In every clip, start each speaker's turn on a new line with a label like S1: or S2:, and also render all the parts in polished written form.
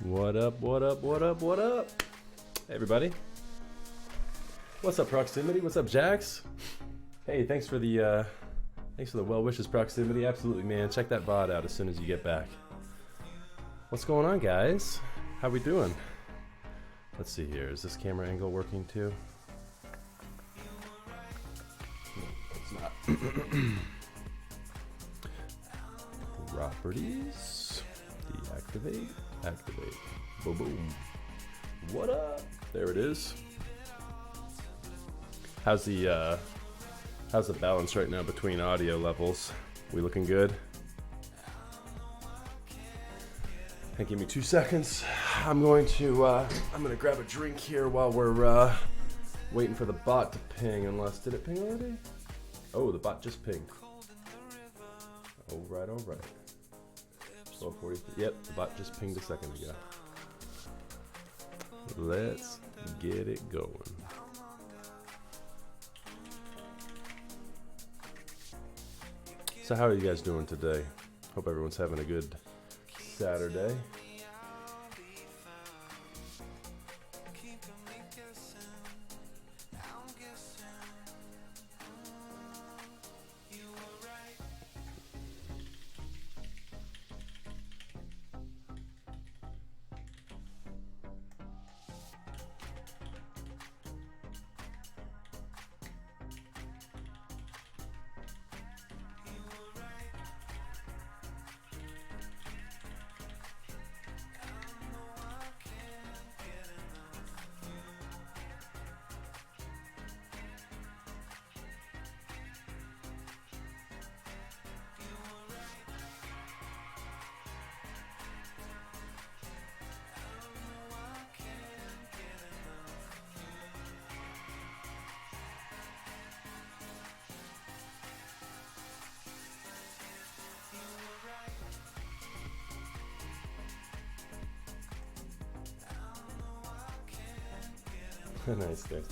S1: What up, what up, what up, what up? Hey everybody. What's up, Proximity? What's up, Jax? Hey, thanks for the well wishes, Proximity. Absolutely, man. Check that VOD out as soon as you get back. What's going on, guys? How we doing? Let's see here. Is this camera angle working too? No, it's not. Properties. Deactivate. Activate. Boom, boom. What up? There it is. How's the balance right now between audio levels? We looking good? Hey, give me 2 seconds. I'm gonna grab a drink here while we're waiting for the bot to ping. Unless, did it ping already? Oh, the bot just pinged. All right. 12:43. Yep, the bot just pinged a second ago. Let's get it going. So how are you guys doing today? Hope everyone's having a good Saturday. Nice, guys.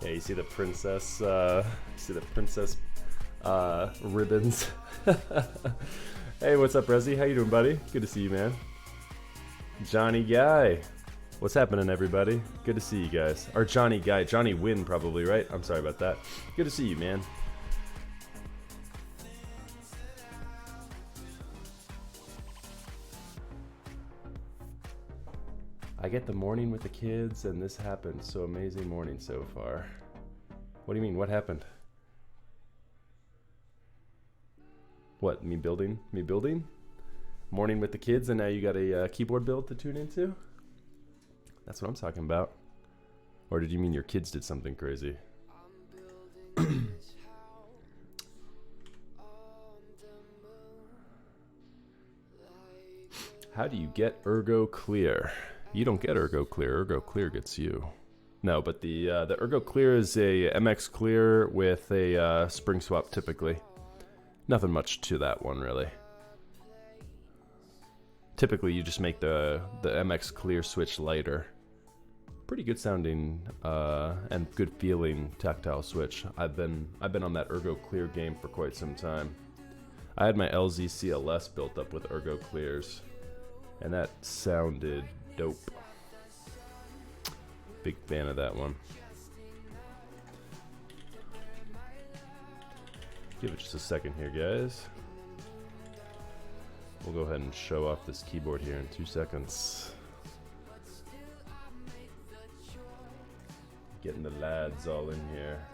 S1: Yeah, you see the princess, ribbons. Hey, what's up, Rezi? How you doing, buddy? Good to see you, man. Johnny Guy. What's happening, everybody? Good to see you guys. Or Johnny Guy. Johnny Win, probably, right? I'm sorry about that. Good to see you, man. I get the morning with the kids, and this happened. So amazing morning so far. What do you mean? What happened? What? Me building? Me building? Morning with the kids, and now you got a keyboard build to tune into? That's what I'm talking about. Or did you mean your kids did something crazy? How do you get Ergo Clear? You don't get Ergo Clear. Ergo Clear gets you. No, but the Ergo Clear is a MX Clear with a spring swap typically. Nothing much to that one really. Typically, you just make the MX Clear switch lighter. Pretty good sounding and good feeling tactile switch. I've been on that Ergo Clear game for quite some time. I had my LZ CLS built up with Ergo Clears, and that sounded dope. Big fan of that one. Give it just a second here, guys. We'll go ahead and show off this keyboard here in 2 seconds. Getting the lads all in here.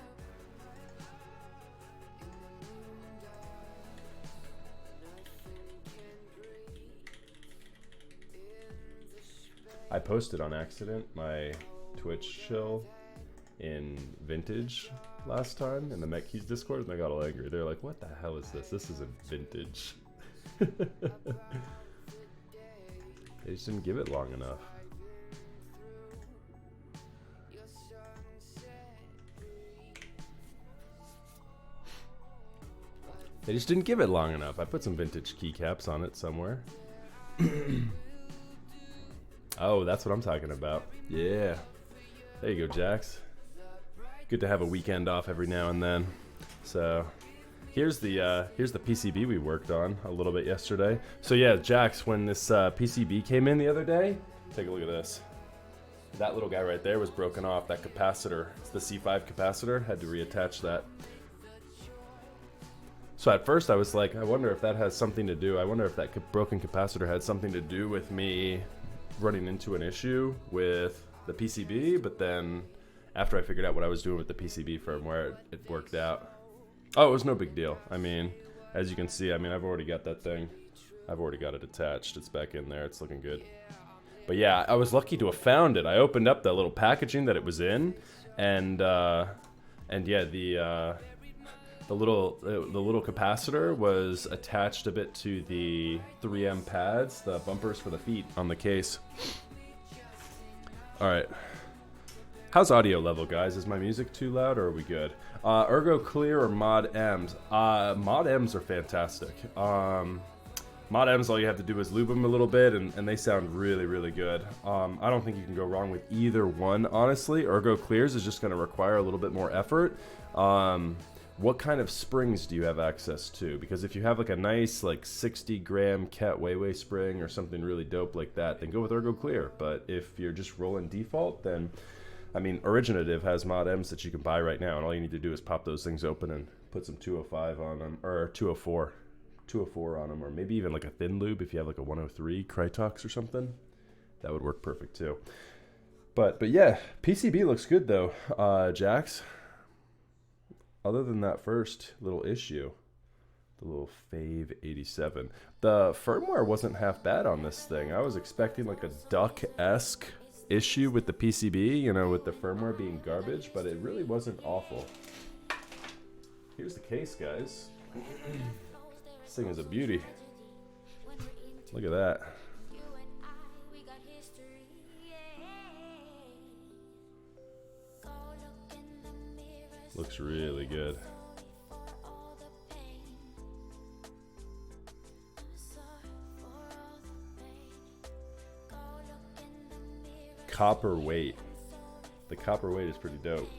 S1: I posted on accident my Twitch shill in Vintage last time in the Met Keys Discord, and they got all angry. They're like, what the hell is this? This isn't Vintage. They just didn't give it long enough. They just didn't give it long enough. I put some vintage keycaps on it somewhere. Oh, that's what I'm talking about. Yeah. There you go, Jax. Good to have a weekend off every now and then. So Here's the PCB we worked on a little bit yesterday. So yeah, Jax, when this PCB came in the other day, take a look at this. That little guy right there was broken off. That capacitor, it's the C5 capacitor, had to reattach that. So at first I was like, I wonder if that has something to do, I wonder if that broken capacitor had something to do with me running into an issue with the PCB, but then after I figured out what I was doing with the PCB firmware, it worked out. Oh, it was no big deal. I mean, as you can see, I mean, I've already got that thing. I've already got it attached. It's back in there. It's looking good. But yeah, I was lucky to have found it. I opened up the little packaging that it was in, and yeah, the little capacitor was attached a bit to the 3M pads, the bumpers for the feet on the case. All right. How's audio level, guys? Is my music too loud, or are we good? Ergo Clear or Mod M's? Mod M's are fantastic. Mod M's, all you have to do is lube them a little bit, and they sound really, really good. I don't think you can go wrong with either one, honestly. Ergo Clears is just going to require a little bit more effort. What kind of springs do you have access to? Because if you have like a nice like 60 gram Cat Weiwei spring or something really dope like that, then go with Ergo Clear. But if you're just rolling default, then I mean, Originative has Mod M's that you can buy right now, and all you need to do is pop those things open and put some 205 on them, or 204 on them, or maybe even like a thin lube if you have like a 103 Krytox or something. That would work perfect too. But yeah, PCB looks good though, Jax. Other than that first little issue, the little Fave 87, the firmware wasn't half bad on this thing. I was expecting like a duck-esque issue with the PCB, you know, with the firmware being garbage, but it really wasn't awful. Here's the case, guys. This thing is a beauty. Look at that. Looks really good. Copper weight. The copper weight is pretty dope.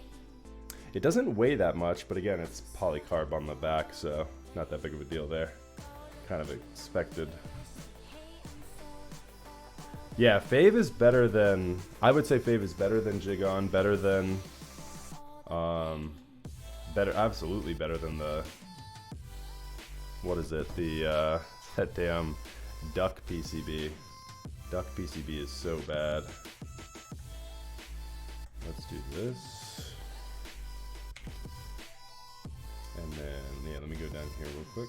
S1: It doesn't weigh that much, but again, it's polycarb on the back, so not that big of a deal there. Kind of expected. Yeah, Fave is better than, I would say Fave is better than Jigon, better than, absolutely better than the, what is it, the, that damn Duck PCB. Duck PCB is so bad. Let's do this. And then, yeah, let me go down here real quick.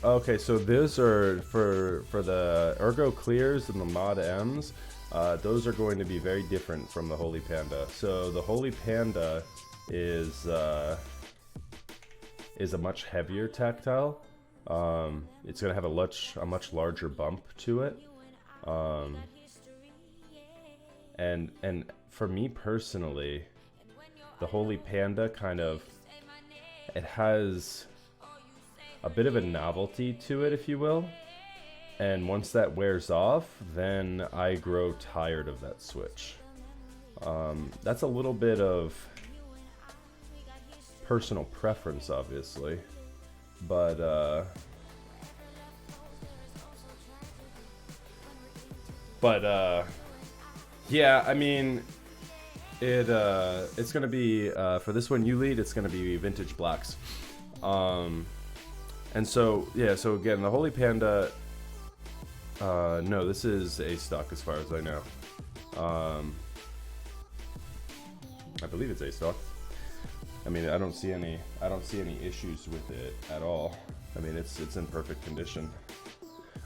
S1: Okay, so those are for the Ergo Clears and the Mod M's. Those are going to be very different from the Holy Panda. So the Holy Panda is a much heavier tactile. It's going to have a much larger bump to it. And for me personally, the Holy Panda it has a bit of a novelty to it, if you will. And once that wears off, then I grow tired of that switch. That's a little bit of personal preference, obviously. But yeah, I mean, it's gonna be for this one you lead. It's gonna be vintage blacks. And so yeah, so again, the Holy Panda. No, this is a stock as far as I know. I believe it's a stock. I mean, I don't see any issues with it at all. I mean, it's in perfect condition.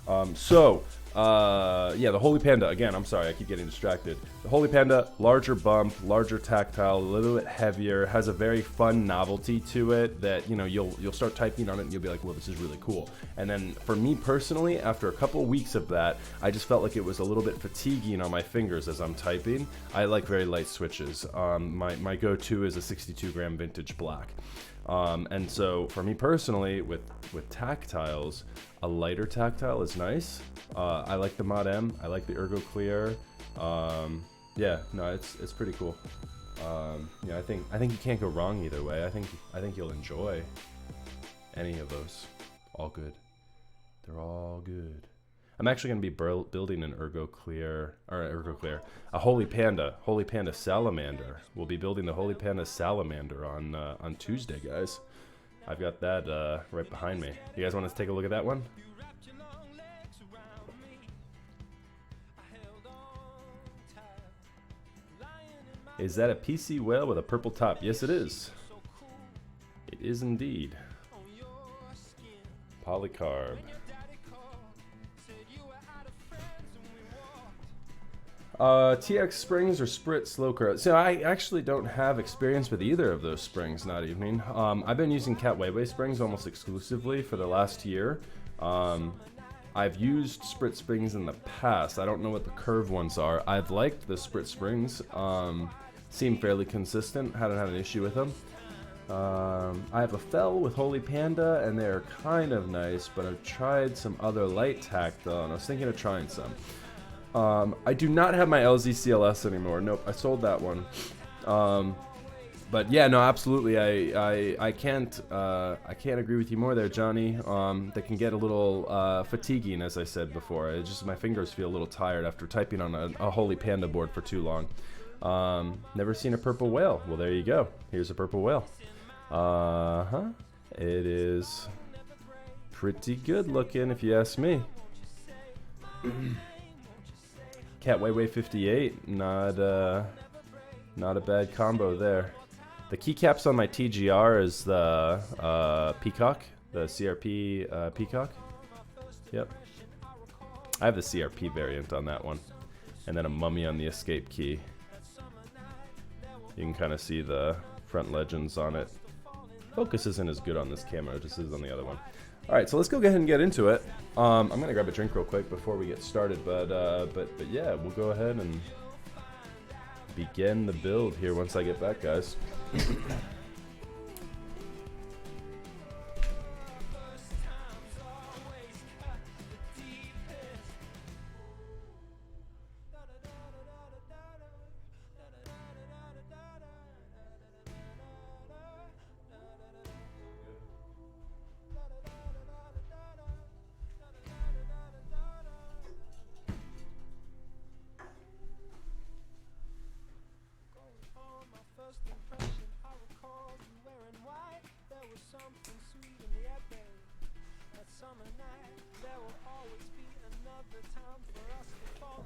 S1: Yeah, the Holy Panda, again, I'm sorry, I keep getting distracted. The Holy Panda, larger bump, larger tactile, a little bit heavier, has a very fun novelty to it that, you know, you'll start typing on it and you'll be like, well, this is really cool. And then for me personally, after a couple weeks of that, I just felt like it was a little bit fatiguing on my fingers as I'm typing. I like very light switches. My go-to is a 62 gram vintage black. And so for me personally, with tactiles, a lighter tactile is nice. I like the Mod M. I like the Ergo Clear. Yeah, no, it's pretty cool. You know, I think you can't go wrong either way. I think you'll enjoy any of those. All good. They're all good. I'm actually going to be building an a Holy Panda Salamander. We'll be building the Holy Panda Salamander on Tuesday, guys. I've got that right behind me. You guys want to take a look at that one? Is that a PC whale with a purple top? Yes, it is. It is indeed. Polycarb. TX springs or Sprit slow curl. So I actually don't have experience with either of those springs, not evening. I've been using Cat Weiwei springs almost exclusively for the last year. I've used Sprit springs in the past. I don't know what the curve ones are. I've liked the Sprit springs. Seem fairly consistent. Hadn't had an issue with them. I have a fell with Holy Panda, and they're kind of nice, but I've tried some other light tack though, and I was thinking of trying some. I do not have my LZ-CLS anymore. Nope, I sold that one. But yeah, no, absolutely. I can't agree with you more there, Johnny. They can get a little fatiguing, as I said before. It's just my fingers feel a little tired after typing on a Holy Panda board for too long. Never seen a purple whale. Well, there you go. Here's a purple whale. It is pretty good looking, if you ask me. Cat Weiwei 58, not a bad combo there. The keycaps on my TGR is the Peacock, the CRP Peacock. Yep. I have the CRP variant on that one. And then a mummy on the escape key. You can kind of see the front legends on it. Focus isn't as good on this camera, just as on the other one. Alright, so let's go ahead and get into it. I'm going to grab a drink real quick before we get started, but yeah, we'll go ahead and begin the build here once I get back, guys.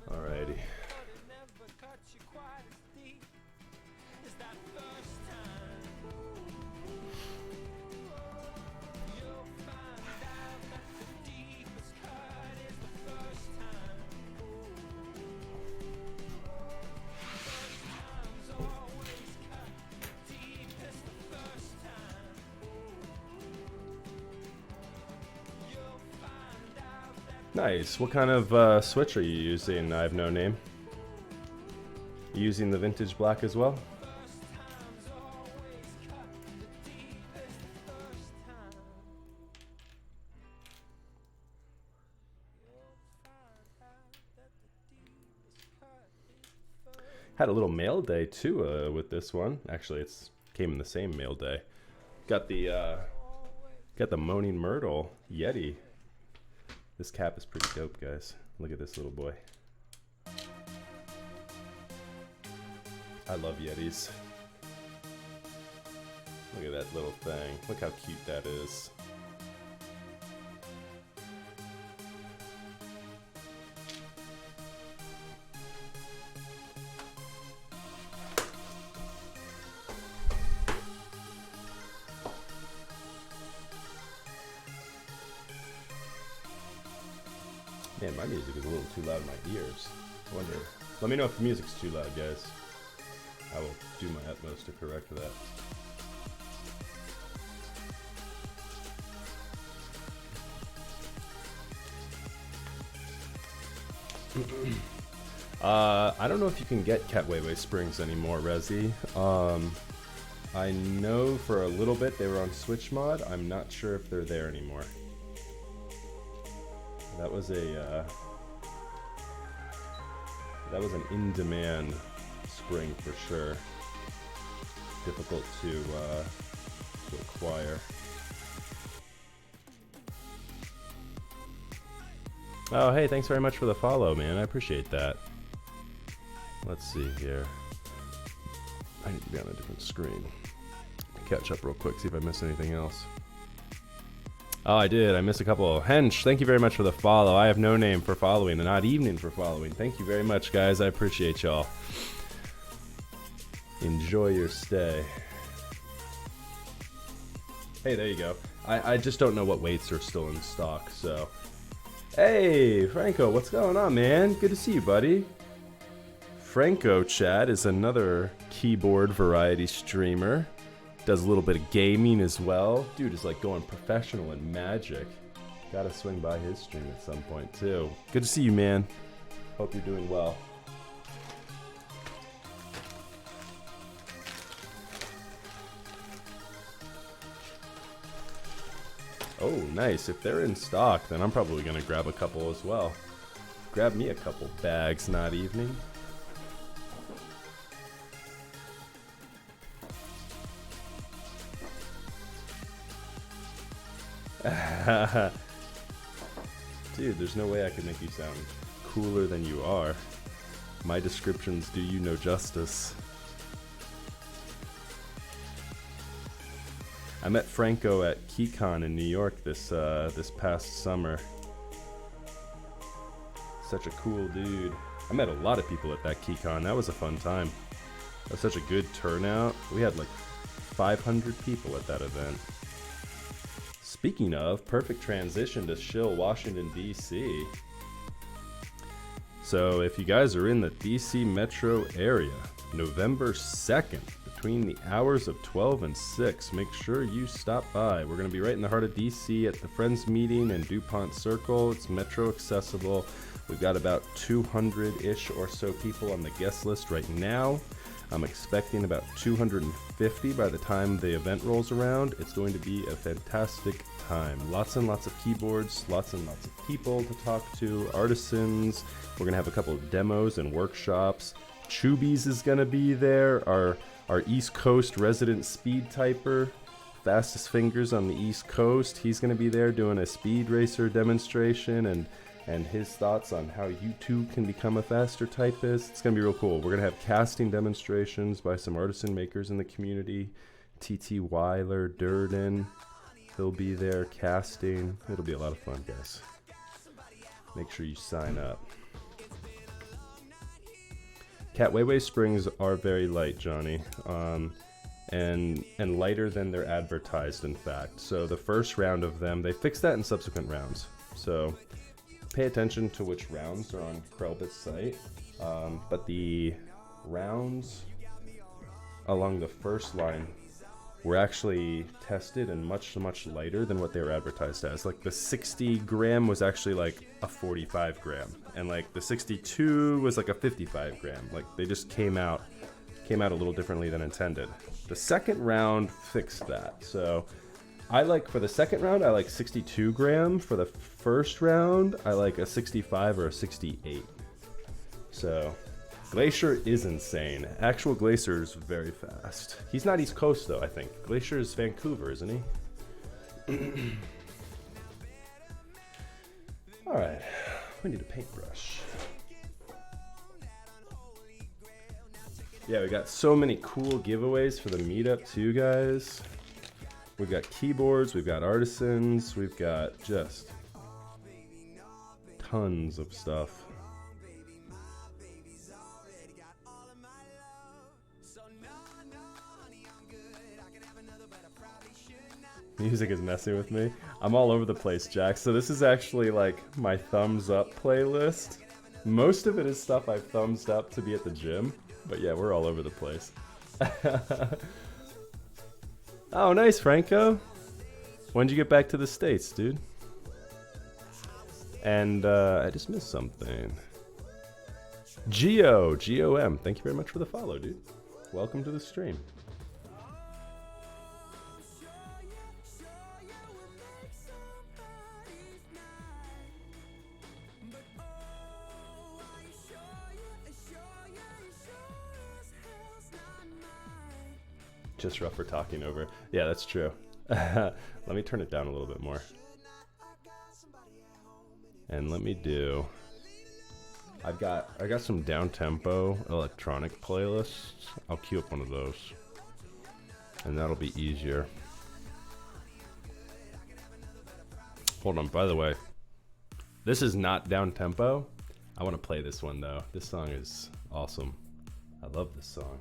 S1: Alrighty. Nice. What kind of switch are you using? I have no name. You using the vintage black as well? Had a little mail day too with this one. Actually, it's came in the same mail day. Got the Moaning Myrtle Yeti. This cap is pretty dope, guys. Look at this little boy. I love Yetis. Look at that little thing. Look how cute that is. Man, my music is a little too loud in my ears. I wonder. Let me know if the music's too loud, guys. I will do my utmost to correct that. I don't know if you can get Cat Weiwei springs anymore, Resi. I know for a little bit they were on Switch Mod. I'm not sure if they're there anymore. That was an in-demand spring for sure. difficult to acquire. Oh, hey, thanks very much for the follow, man. I appreciate that. Let's see here. I need to be on a different screen. Catch up real quick, see if I missed anything else. Oh, I did. I missed a couple. Hench, thank you very much for the follow. I have no name for following and not evening for following. Thank you very much, guys. I appreciate y'all. Enjoy your stay. Hey, there you go. I just don't know what weights are still in stock, so... Hey, Franco, what's going on, man? Good to see you, buddy. Franco, Chad, is another keyboard variety streamer. Does a little bit of gaming as well. Dude is like going professional in Magic. Gotta swing by his stream at some point, too. Good to see you, man. Hope you're doing well. Oh, nice. If they're in stock, then I'm probably going to grab a couple as well. Grab me a couple bags, not evening. Dude, there's no way I could make you sound cooler than you are. My descriptions do you no justice. I met Franco at KeyCon in New York this past summer. Such a cool dude. I met a lot of people at that KeyCon. That was a fun time. That was such a good turnout. We had like 500 people at that event. Speaking of, perfect transition to shill Washington, D.C. So if you guys are in the D.C. metro area, November 2nd, between the hours of 12 and 6, make sure you stop by. We're going to be right in the heart of DC at the Friends Meeting in DuPont Circle. It's metro accessible. We've got about 200-ish or so people on the guest list right now. I'm expecting about 250 by the time the event rolls around. It's going to be a fantastic time. Lots and lots of keyboards, lots and lots of people to talk to, artisans. We're going to have a couple of demos and workshops. Chubies is going to be there. Our East Coast resident speed typer, fastest fingers on the East Coast. He's going to be there doing a speed racer demonstration and his thoughts on how you too can become a faster typist. It's going to be real cool. We're going to have casting demonstrations by some artisan makers in the community. TT Weiler, Durden, he'll be there casting. It'll be a lot of fun, guys. Make sure you sign up. Catway springs are very light, Johnny, and lighter than they're advertised, in fact. So the first round of them, they fixed that in subsequent rounds. So pay attention to which rounds are on Krelbit's site. But the rounds along the first line were actually tested and much lighter than what they were advertised as. Like the 60 gram was actually like a 45 gram, and like the 62 was like a 55 gram. Like they just came out a little differently than intended. The second round fixed that. So I like, for the second round, I like 62 gram. For the first round, I like a 65 or a 68. So Glacier is insane. Actual Glacier is very fast. He's not East Coast though, I think. Glacier is Vancouver, isn't he? Alright, we need a paintbrush. Yeah, we got so many cool giveaways for the meetup too, guys. We've got keyboards, we've got artisans, we've got just tons of stuff. Music is messing with me. I'm all over the place, Jack. So this is actually like my thumbs up playlist. Most of it is stuff I've thumbs up to be at the gym. But yeah, we're all over the place. Oh, nice, Franco. When'd you get back to the States, dude? And I just missed something. G-O-M. Thank you very much for the follow, dude. Welcome to the stream. Just rough for talking over. Yeah, that's true. Let me turn it down a little bit more. And let me do... I got some down-tempo electronic playlists. I'll queue up one of those. And that'll be easier. Hold on, by the way. This is not down-tempo. I want to play this one, though. This song is awesome. I love this song.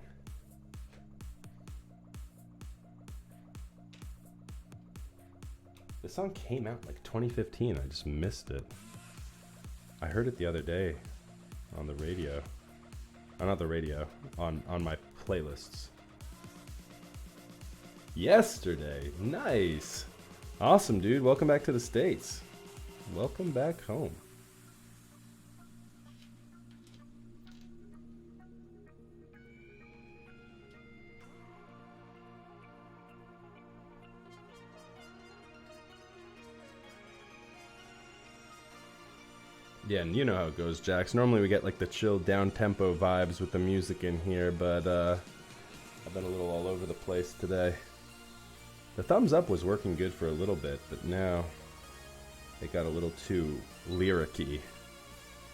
S1: This song came out like 2015. I just missed it. I heard it the other day on the radio. Not the radio, on my playlists. Yesterday. Nice. Awesome, dude. Welcome back to the States. Welcome back home. Yeah, and you know how it goes, Jax. Normally we get like the chill down-tempo vibes with the music in here, but I've been a little all over the place today. The thumbs up was working good for a little bit, but now it got a little too lyric-y.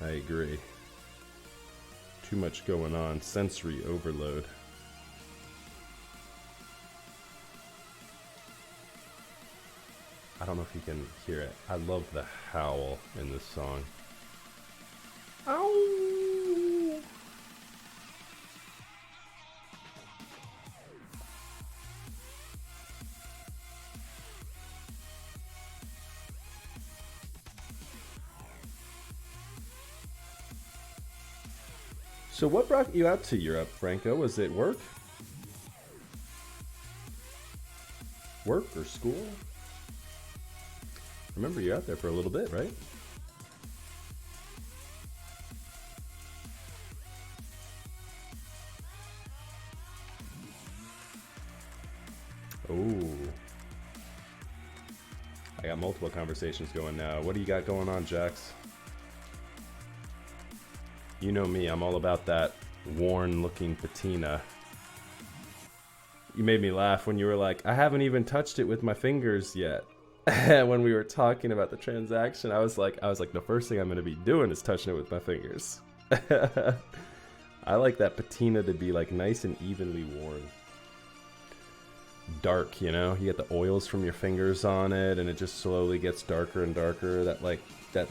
S1: I agree. Too much going on. Sensory overload. I don't know if you can hear it. I love the howl in this song. Ow! So what brought you out to Europe, Franco? Was it work? Work or school? Remember, you're out there for a little bit, right? Oh. I got multiple conversations going now. What do you got going on, Jax? You know me, I'm all about that worn-looking patina. You made me laugh when you were like, I haven't even touched it with my fingers yet. When we were talking about the transaction, I was like, the first thing I'm going to be doing is touching it with my fingers. I like that patina to be like nice and evenly worn. Dark, you know? You get the oils from your fingers on it, and it just slowly gets darker and darker. That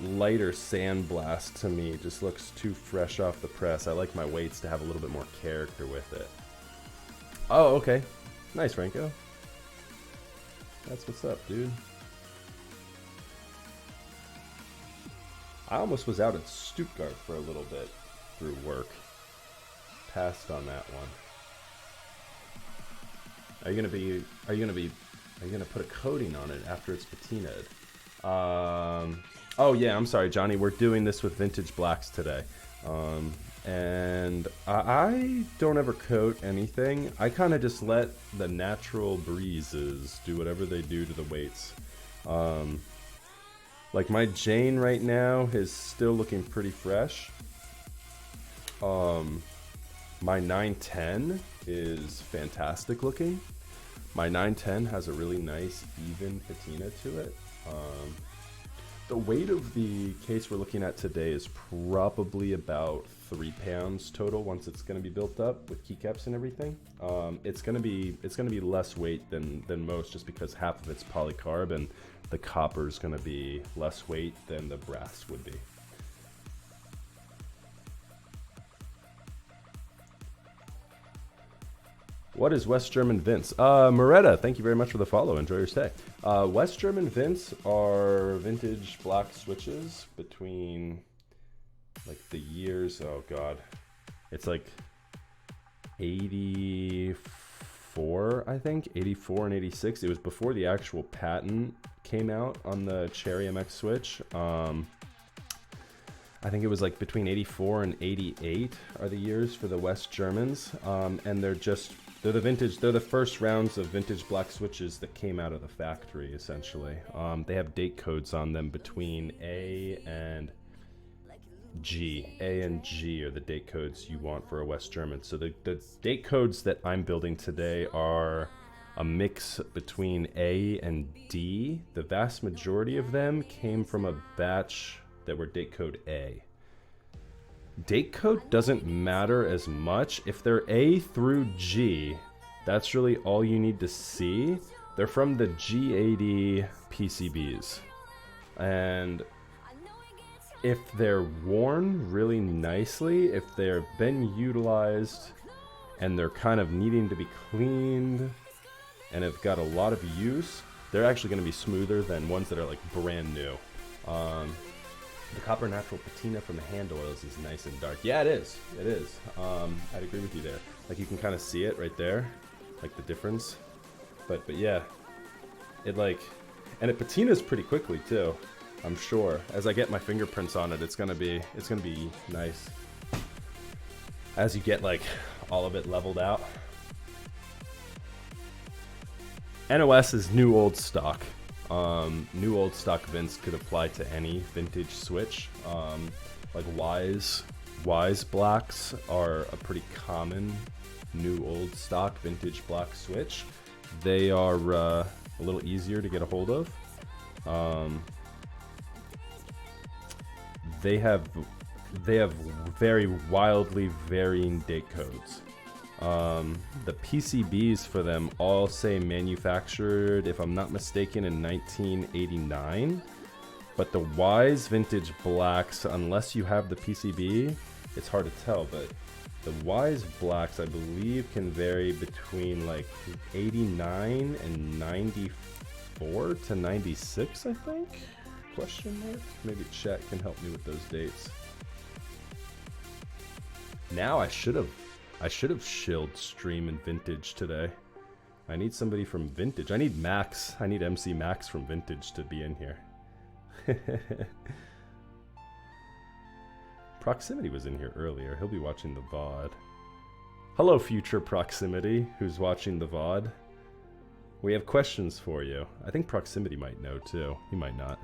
S1: lighter sandblast to me just looks too fresh off the press. I like my weights to have a little bit more character with it. Oh, okay. Nice, Franco. That's what's up, dude. I almost was out at Stuttgart for a little bit through work. Passed on that one. Are you gonna put a coating on it after it's patinaed? Oh yeah, I'm sorry, Johnny. We're doing this with vintage blacks today. And I don't ever coat anything. I kind of just let the natural breezes do whatever they do to the weights. Like my Jane right now is still looking pretty fresh. My 910 is fantastic looking. My 910 has a really nice even patina to it. The weight of the case we're looking at today is probably about 3 pounds total once it's going to be built up with keycaps and everything. It's going to be less weight than most, just because half of it's polycarb and the copper is going to be less weight than the brass would be. What is West German Vince? Moretta, thank you very much for the follow. Enjoy your stay. West German Vince are vintage black switches between like the years, oh god, it's like 84, I think, 84 and 86. It was before the actual patent came out on the Cherry MX switch. I think it was like between 84 and 88 are the years for the West Germans. And they're the first rounds of vintage black switches that came out of the factory, essentially. They have date codes on them between A and G. A and G are the date codes you want for a West German. So the date codes that I'm building today are a mix between A and D. The vast majority of them came from a batch that were date code A. Date code doesn't matter as much. If they're A through G, that's really all you need to see. They're from the G80 PCBs. And if they're worn really nicely, if they've been utilized and they're kind of needing to be cleaned and have got a lot of use, they're actually going to be smoother than ones that are like brand new. The copper natural patina from the hand oils is nice and dark. Yeah, it is. It is. I'd agree with you there. Like you can kind of see it right there, like the difference. But yeah, it like, and it patinas pretty quickly too. I'm sure. As I get my fingerprints on it, it's gonna be nice. As you get like all of it leveled out. NOS is new old stock. New old stock Vince could apply to any vintage switch. Like Wise blacks are a pretty common new old stock vintage black switch. They are a little easier to get a hold of. They have very wildly varying date codes. The PCBs for them all say manufactured, if I'm not mistaken, in 1989. But the Wise vintage blacks, unless you have the PCB, it's hard to tell, but the Wise blacks, I believe, can vary between like 89 and 94 to 96, I think? Question mark? Maybe chat can help me with those dates. Now I should have shilled stream and vintage today. I need somebody from vintage. I need Max. I need MC Max from vintage to be in here. Proximity was in here earlier. He'll be watching the VOD. Hello, future Proximity, who's watching the VOD. We have questions for you. I think Proximity might know too. He might not.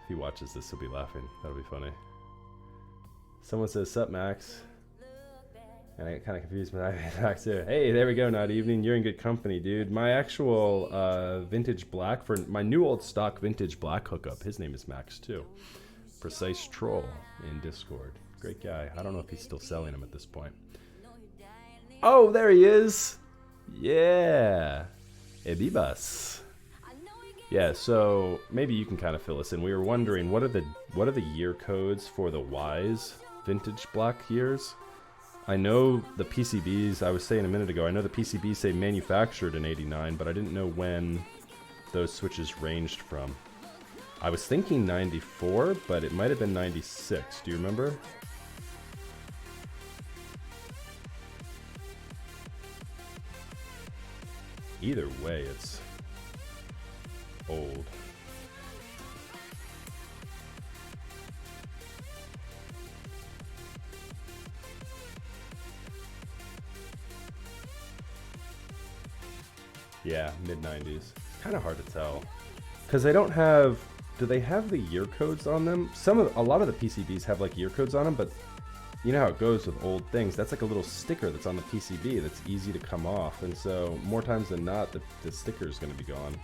S1: If he watches this, he'll be laughing. That'll be funny. Someone says, "Sup, Max?" And I get kind of confused when I Max too. Hey, there we go. Not evening. You're in good company, dude. My actual vintage black for my new old stock vintage black hookup. His name is Max too. Precise Troll in Discord. Great guy. I don't know if he's still selling them at this point. Oh, there he is. Yeah, Ebibas. Yeah, so maybe you can kind of fill us in. We were wondering what are the year codes for the Wise vintage black years. I know the PCBs, I was saying a minute ago, I know the PCBs say manufactured in 89, but I didn't know when those switches ranged from. I was thinking 94, but it might have been 96. Do you remember? Either way, it's old. Yeah, mid-90s. Kind of hard to tell. Because they don't have... Do they have the year codes on them? A lot of the PCBs have like year codes on them, but you know how it goes with old things. That's like a little sticker that's on the PCB that's easy to come off. And so more times than not, the sticker is going to be gone.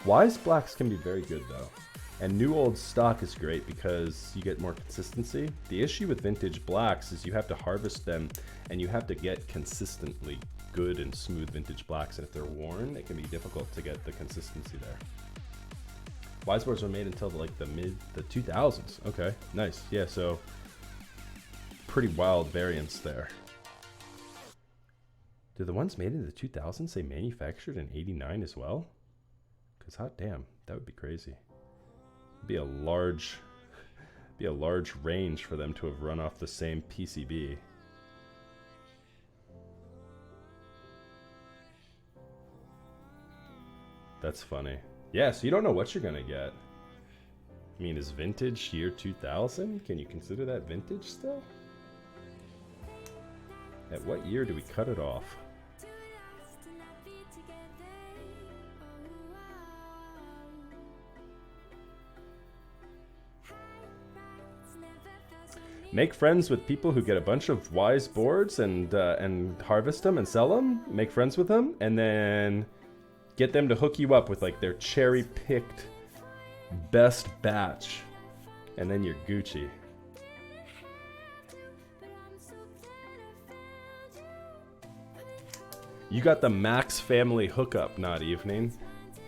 S1: Wise blacks can be very good though. And new old stock is great because you get more consistency. The issue with vintage blacks is you have to harvest them and you have to get consistently good and smooth vintage blacks. And if they're worn, it can be difficult to get the consistency there. Wise boards were made until the 2000s. Okay, nice. Yeah, so pretty wild variance there. Do the ones made in the 2000s say manufactured in 89 as well? Because hot damn, that would be crazy. Be a large range for them to have run off the same PCB. That's funny. Yeah, so you don't know what you're gonna get. I mean, is vintage year 2000? Can you consider that vintage still? At what year do we cut it off? Make friends with people who get a bunch of wise boards and harvest them and sell them. Make friends with them, and then get them to hook you up with like their cherry-picked best batch, and then you're Gucci. You got the Max family hookup, not evening.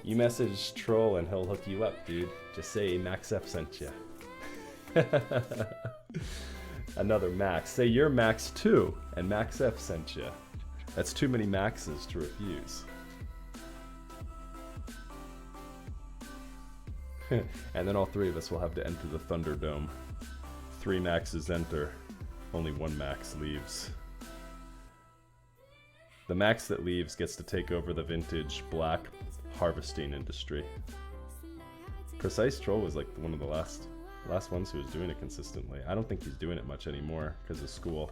S1: You message Troll and he'll hook you up, dude. Just say Max F sent you. Another Max. Say you're Max 2 and Max F sent you. That's too many Maxes to refuse. And then all three of us will have to enter the Thunderdome. 3 Maxes enter. Only 1 Max leaves. The Max that leaves gets to take over the vintage black harvesting industry. Precise Troll was like one of the last ones who was doing it consistently. I don't think he's doing it much anymore because of school.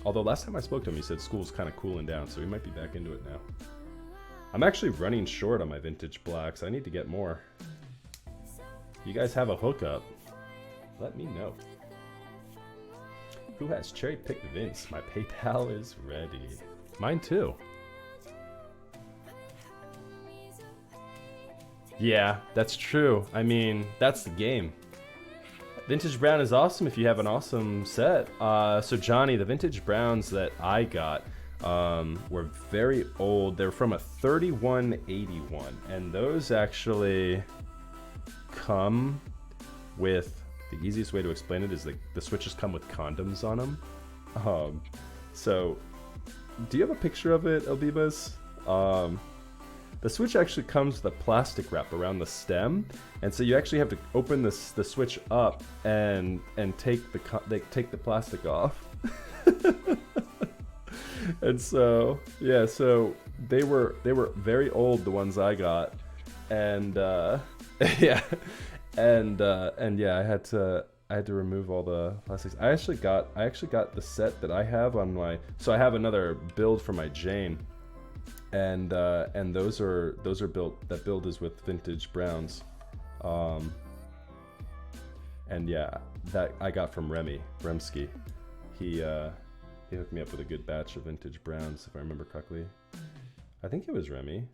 S1: Although last time I spoke to him, he said school's kind of cooling down, so he might be back into it now. I'm actually running short on my vintage blacks. I need to get more. If you guys have a hookup, let me know. Who has cherry-picked Vince? My PayPal is ready. Mine too. Yeah, that's true. I mean, that's the game. Vintage Brown is awesome if you have an awesome set. So Johnny, the Vintage Browns that I got were very old. They're from a 3181, and those actually come with, the easiest way to explain it is like the switches come with condoms on them. So do you have a picture of it, Elbibas? The switch actually comes with a plastic wrap around the stem, and so you actually have to open the switch up and take the plastic off. And so yeah, so they were very old, the ones I got, and yeah, and yeah, I had to remove all the plastics. I actually got the set that I have on my, so I have another build for my Jane. And those are built, that build is with Vintage Browns, and yeah, that I got from Remsky. He hooked me up with a good batch of Vintage Browns, if I remember correctly. I think it was Remy.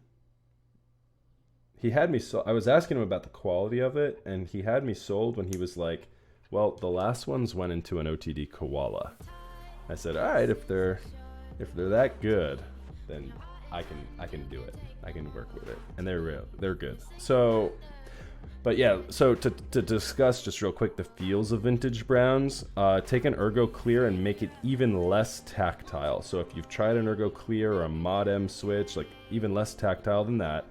S1: He had me I was asking him about the quality of it, and he had me sold when he was like, well, the last ones went into an OTD koala. I said, all right, if they're that good, then I can do it. I can work with it, and they're good. So, but yeah, so to discuss just real quick the feels of Vintage Browns, take an Ergo Clear and make it even less tactile. So if you've tried an Ergo Clear or a Mod M switch, like even less tactile than that,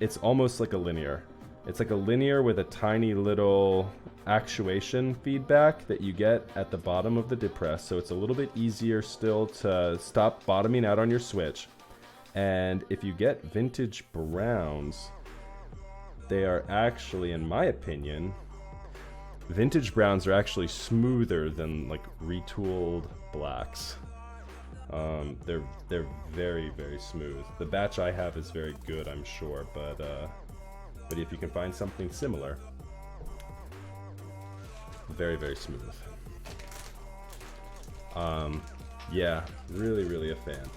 S1: it's almost like a linear. It's like a linear with a tiny little actuation feedback that you get at the bottom of the depress. So it's a little bit easier still to stop bottoming out on your switch. And if you get Vintage Browns, they are actually, in my opinion, Vintage Browns are actually smoother than like retooled blacks. They're very, very smooth. The batch I have is very good, I'm sure, but if you can find something similar, very, very smooth. Yeah, really, really a fan.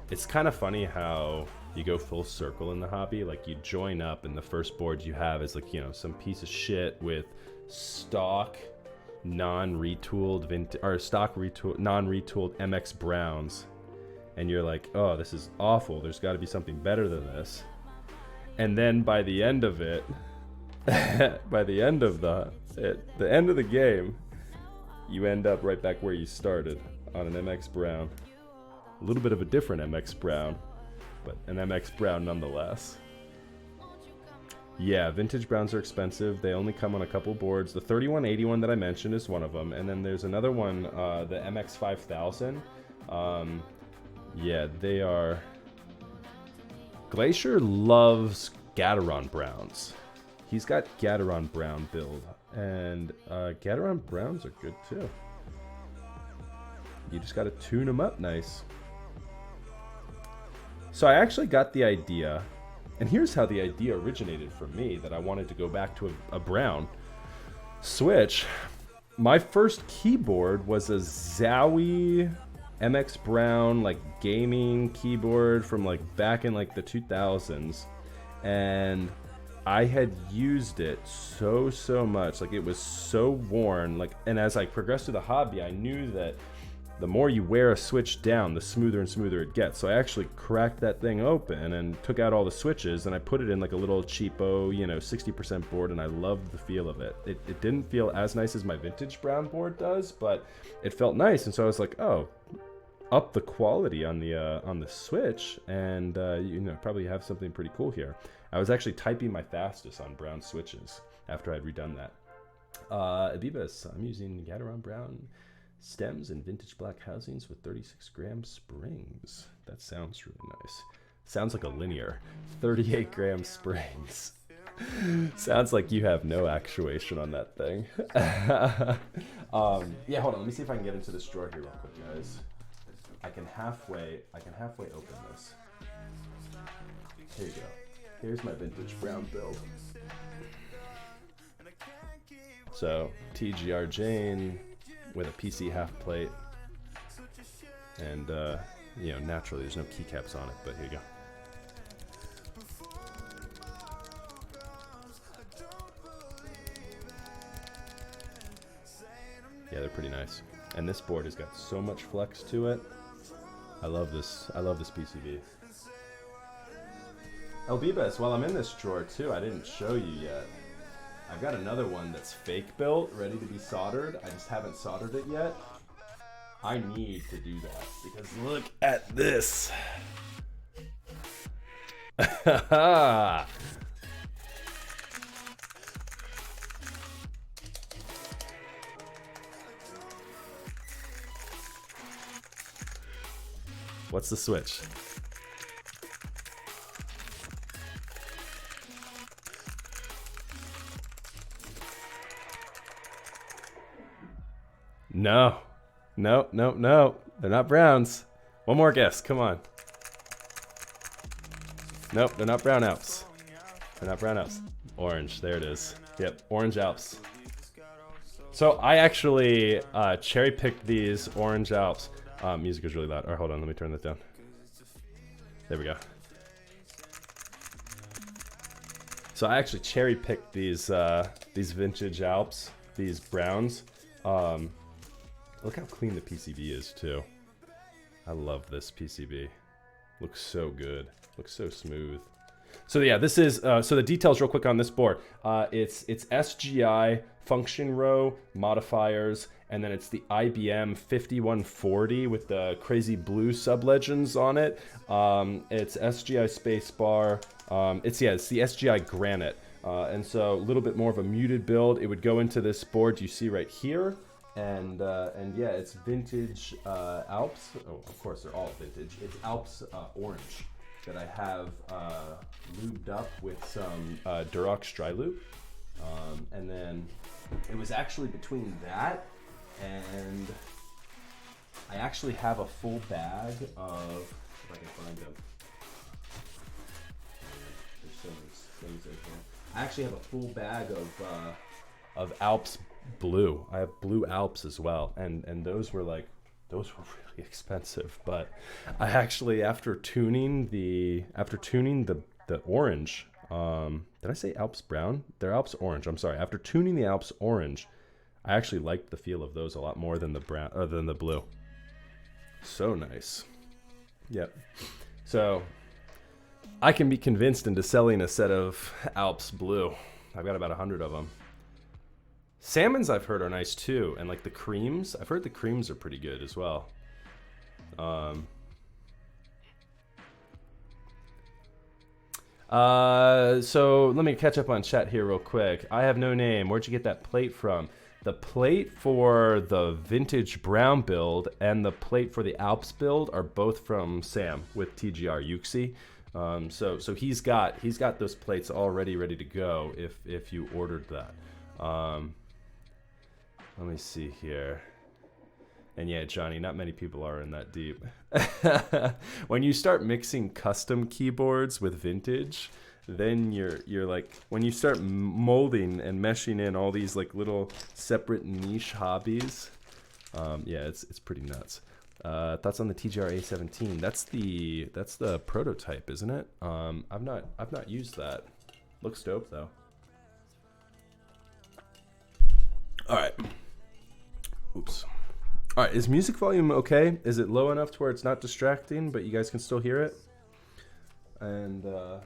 S1: It's kind of funny how you go full circle in the hobby. Like you join up and the first board you have is like, you know, some piece of shit with stock non-retooled non-retooled MX Browns, and you're like, oh, this is awful, there's got to be something better than this. And then by the end of it, by the end of the end of the game, you end up right back where you started on an MX Brown. A little bit of a different MX Brown, but an MX Brown nonetheless. Yeah, Vintage Browns are expensive. They only come on a couple boards. The 3181 that I mentioned is one of them, and then there's another one, the MX 5000. Yeah, they are... Glacier loves Gateron Browns. He's got Gateron Brown build, and Gateron Browns are good too. You just gotta tune them up nice. So I actually got the idea, and here's how the idea originated for me, that I wanted to go back to a brown. switch, my first keyboard was a Zowie MX Brown like gaming keyboard from like back in like the 2000s, and I had used it so much, like it was so worn, like, and as I progressed through the hobby, I knew that the more you wear a switch down, the smoother and smoother it gets. So I actually cracked that thing open and took out all the switches, and I put it in like a little cheapo, 60% board, and I loved the feel of it. It didn't feel as nice as my vintage brown board does, but it felt nice, and so I was like, oh, up the quality on the Switch, and probably have something pretty cool here. I was actually typing my fastest on brown switches after I'd redone that. Abibas, I'm using Gateron brown stems and vintage black housings with 36-gram springs. That sounds really nice. Sounds like a linear 38-gram springs. Sounds like you have no actuation on that thing. Yeah, hold on. Let me see if I can get into this drawer here real quick, guys. I can halfway open this. Here you go. Here's my vintage brown build. So TGR Jane with a PC half plate, and naturally there's no keycaps on it, but here you go. Yeah, they're pretty nice, and this board has got so much flex to it. I love this PCB. Elbibas, while I'm in this drawer too, I didn't show you yet. I've got another one that's fake built, ready to be soldered. I just haven't soldered it yet. I need to do that because look at this. What's the switch? No. They're not browns. One more guess. Come on. Nope, they're not brown Alps. They're not brown Alps. Orange. There it is. Yep, orange Alps. So I actually cherry-picked these orange Alps. Music is really loud. All right, hold on. Let me turn that down. There we go. So I actually cherry-picked these vintage Alps, these browns. Look how clean the PCB is too. I love this PCB. Looks so good. Looks so smooth. So yeah, this is so the details real quick on this board. It's SGI function row modifiers, and then it's the IBM 5140 with the crazy blue sublegends on it. It's SGI spacebar. It's the SGI granite, and so a little bit more of a muted build. It would go into this board you see right here. And yeah, it's vintage Alps. Oh, of course, they're all vintage. It's Alps orange that I have lubed up with some Durox dry lube. And then it was actually between that and I actually have a full bag of, if I can find them. There's so many things in here. I actually have a full bag of Alps blue. I have blue Alps as well, and those were really expensive, but I actually after tuning the orange, did I say Alps brown? They're Alps orange. I'm sorry. After tuning the Alps orange, I actually liked the feel of those a lot more than the brown or than the blue. So nice. Yep. So I can be convinced into selling a set of Alps blue. I've got about 100 of them. Salmons I've heard are nice too, and like the creams, I've heard the creams are pretty good as well. So let me catch up on chat here real quick. I have no name. Where'd you get that plate from? The plate for the vintage brown build and the plate for the Alps build are both from Sam with TGR Yuxi. So he's got those plates already ready to go if you ordered that. Let me see here. And yeah, Johnny, not many people are in that deep. When you start mixing custom keyboards with vintage, then you're like, when you start molding and meshing in all these like little separate niche hobbies, yeah, it's pretty nuts. Thoughts on the TGR A17? That's the prototype, isn't it? I've not used that. Looks dope though. All right. Oops. All right, is music volume okay? Is it low enough to where it's not distracting, but you guys can still hear it? And I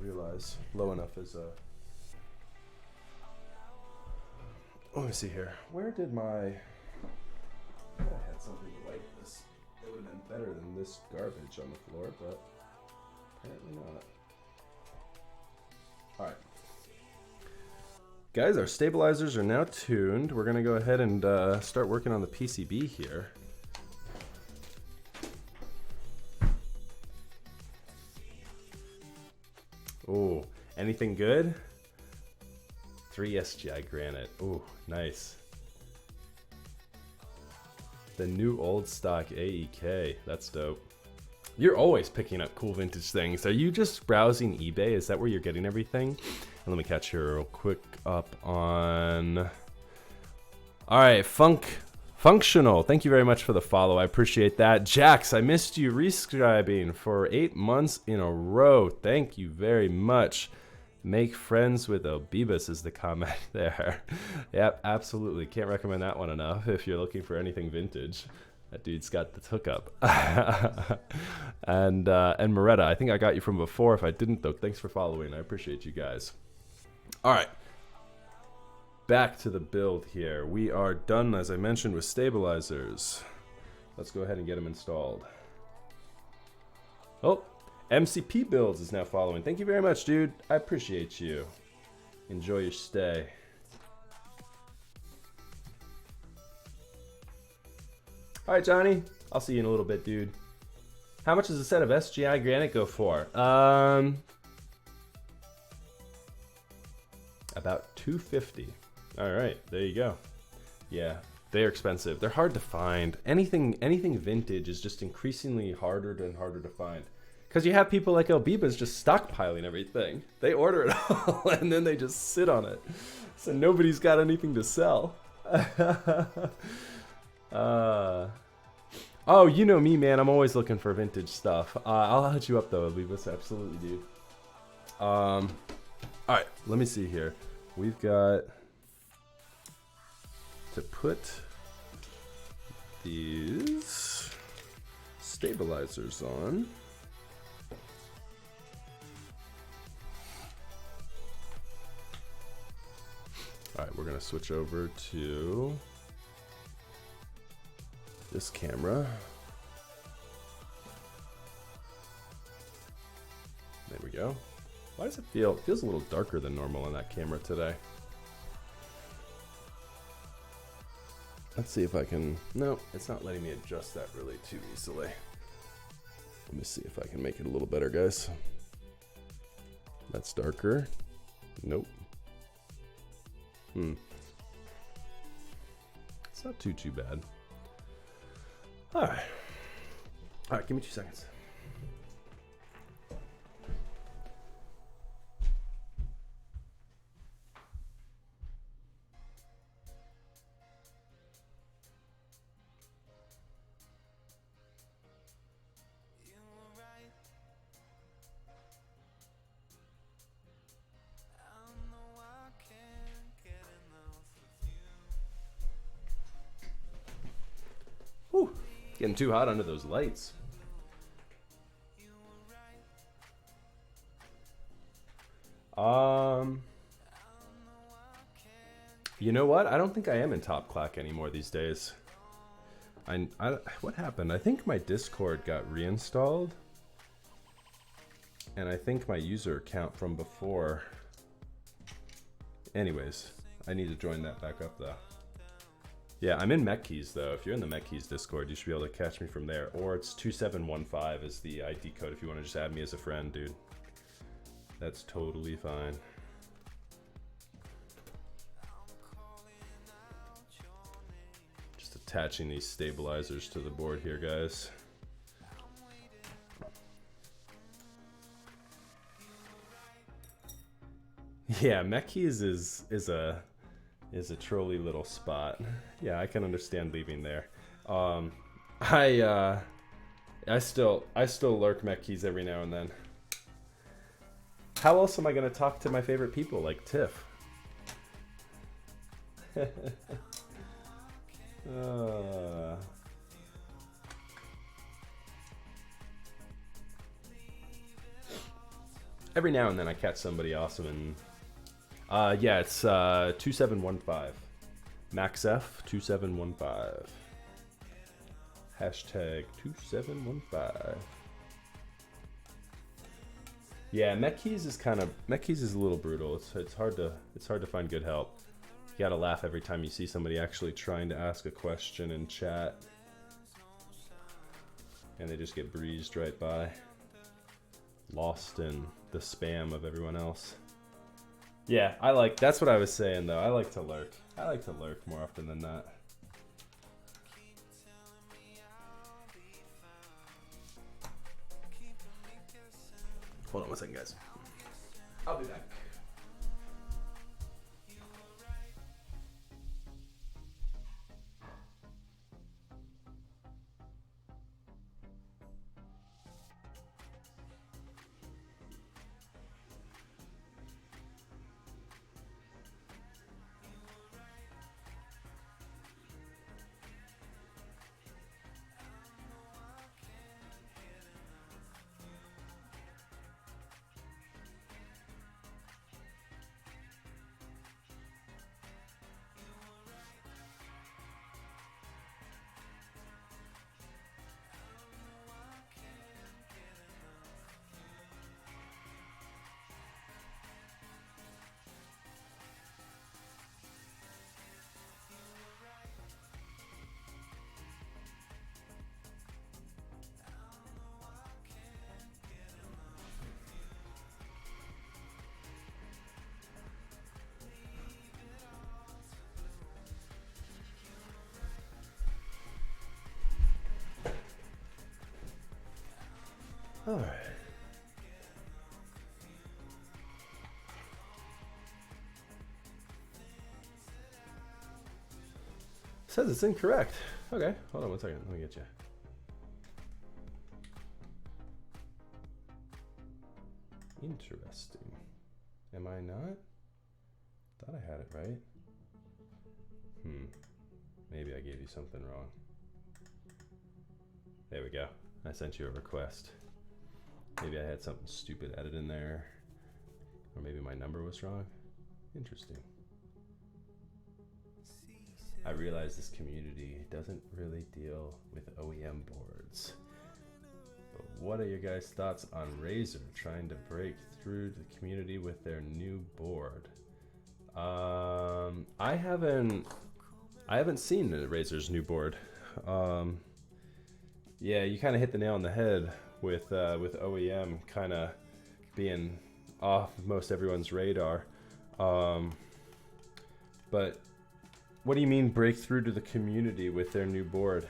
S1: realize low enough is let me see here. Where did my... I had something like this. It would have been better than this garbage on the floor, but apparently not. All right. Guys, our stabilizers are now tuned. We're gonna go ahead and start working on the PCB here. Oh, anything good? 3 SGI granite. Oh, nice. The new old stock AEK. That's dope. You're always picking up cool vintage things. Are you just browsing eBay? Is that where you're getting everything? And let me catch here real quick up on... All right, Functional. Thank you very much for the follow. I appreciate that. Jax, I missed you rescribing for 8 months in a row. Thank you very much. Make friends with Obibus is the comment there. Yep, absolutely. Can't recommend that one enough if you're looking for anything vintage. That dude's got the hookup. And Moretta, I think I got you from before. If I didn't, though, thanks for following. I appreciate you guys. All right. Back to the build here. We are done, as I mentioned, with stabilizers. Let's go ahead and get them installed. Oh, MCP Builds is now following. Thank you very much, dude. I appreciate you. Enjoy your stay. All right, Johnny. I'll see you in a little bit, dude. How much does a set of SGI granite go for? About $250. All right, there you go. Yeah, they're expensive. They're hard to find. Anything vintage is just increasingly harder and harder to find. Because you have people like Elbibas just stockpiling everything. They order it all and then they just sit on it. So nobody's got anything to sell. Oh, you know me, man. I'm always looking for vintage stuff. I'll hit you up though, Elbibas. Absolutely, dude. All right, let me see here. We've got to put these stabilizers on. All right, we're gonna switch over to this camera. There we go. Why does it feel? It feels a little darker than normal on that camera today. Let's see if I can. No, it's not letting me adjust that really too easily. Let me see if I can make it a little better, guys. That's darker. Nope. It's not too bad. All right. All right, give me 2 seconds. Whew, getting too hot under those lights. You know what? I don't think I am in Top Clack anymore these days. What happened? I think my Discord got reinstalled. And I think my user account from before. Anyways, I need to join that back up though. Yeah, I'm in MechKeys though. If you're in the MechKeys Discord, you should be able to catch me from there. Or it's 2715 is the ID code if you want to just add me as a friend, dude. That's totally fine. Just attaching these stabilizers to the board here, guys. Yeah, Mech Keys is a trolly little spot. Yeah, I can understand leaving there. I still lurk Mech Keys every now and then. How else am I gonna talk to my favorite people like Tiff? Every now and then I catch somebody awesome, and yeah, it's 2715. MaxF2715. Hashtag 2715. Yeah, Mech Keys is a little brutal. It's hard to find good help. You gotta laugh every time you see somebody actually trying to ask a question in chat, and they just get breezed right by, lost in the spam of everyone else. Yeah, that's what I was saying though. I like to lurk. I like to lurk more often than not. Hold on one second, guys. I'll be back. All right. Says it's incorrect. Okay, hold on one second. Let me get you. Interesting. Am I not? Thought I had it right. Maybe I gave you something wrong. There we go. I sent you a request. Maybe I had something stupid added in there. Or maybe my number was wrong. Interesting. I realize this community doesn't really deal with OEM boards. But what are your guys' thoughts on Razer trying to break through the community with their new board? I haven't seen the Razer's new board. Yeah, you kind of hit the nail on the head with OEM kind of being off most everyone's radar. But what do you mean break through to the community with their new board?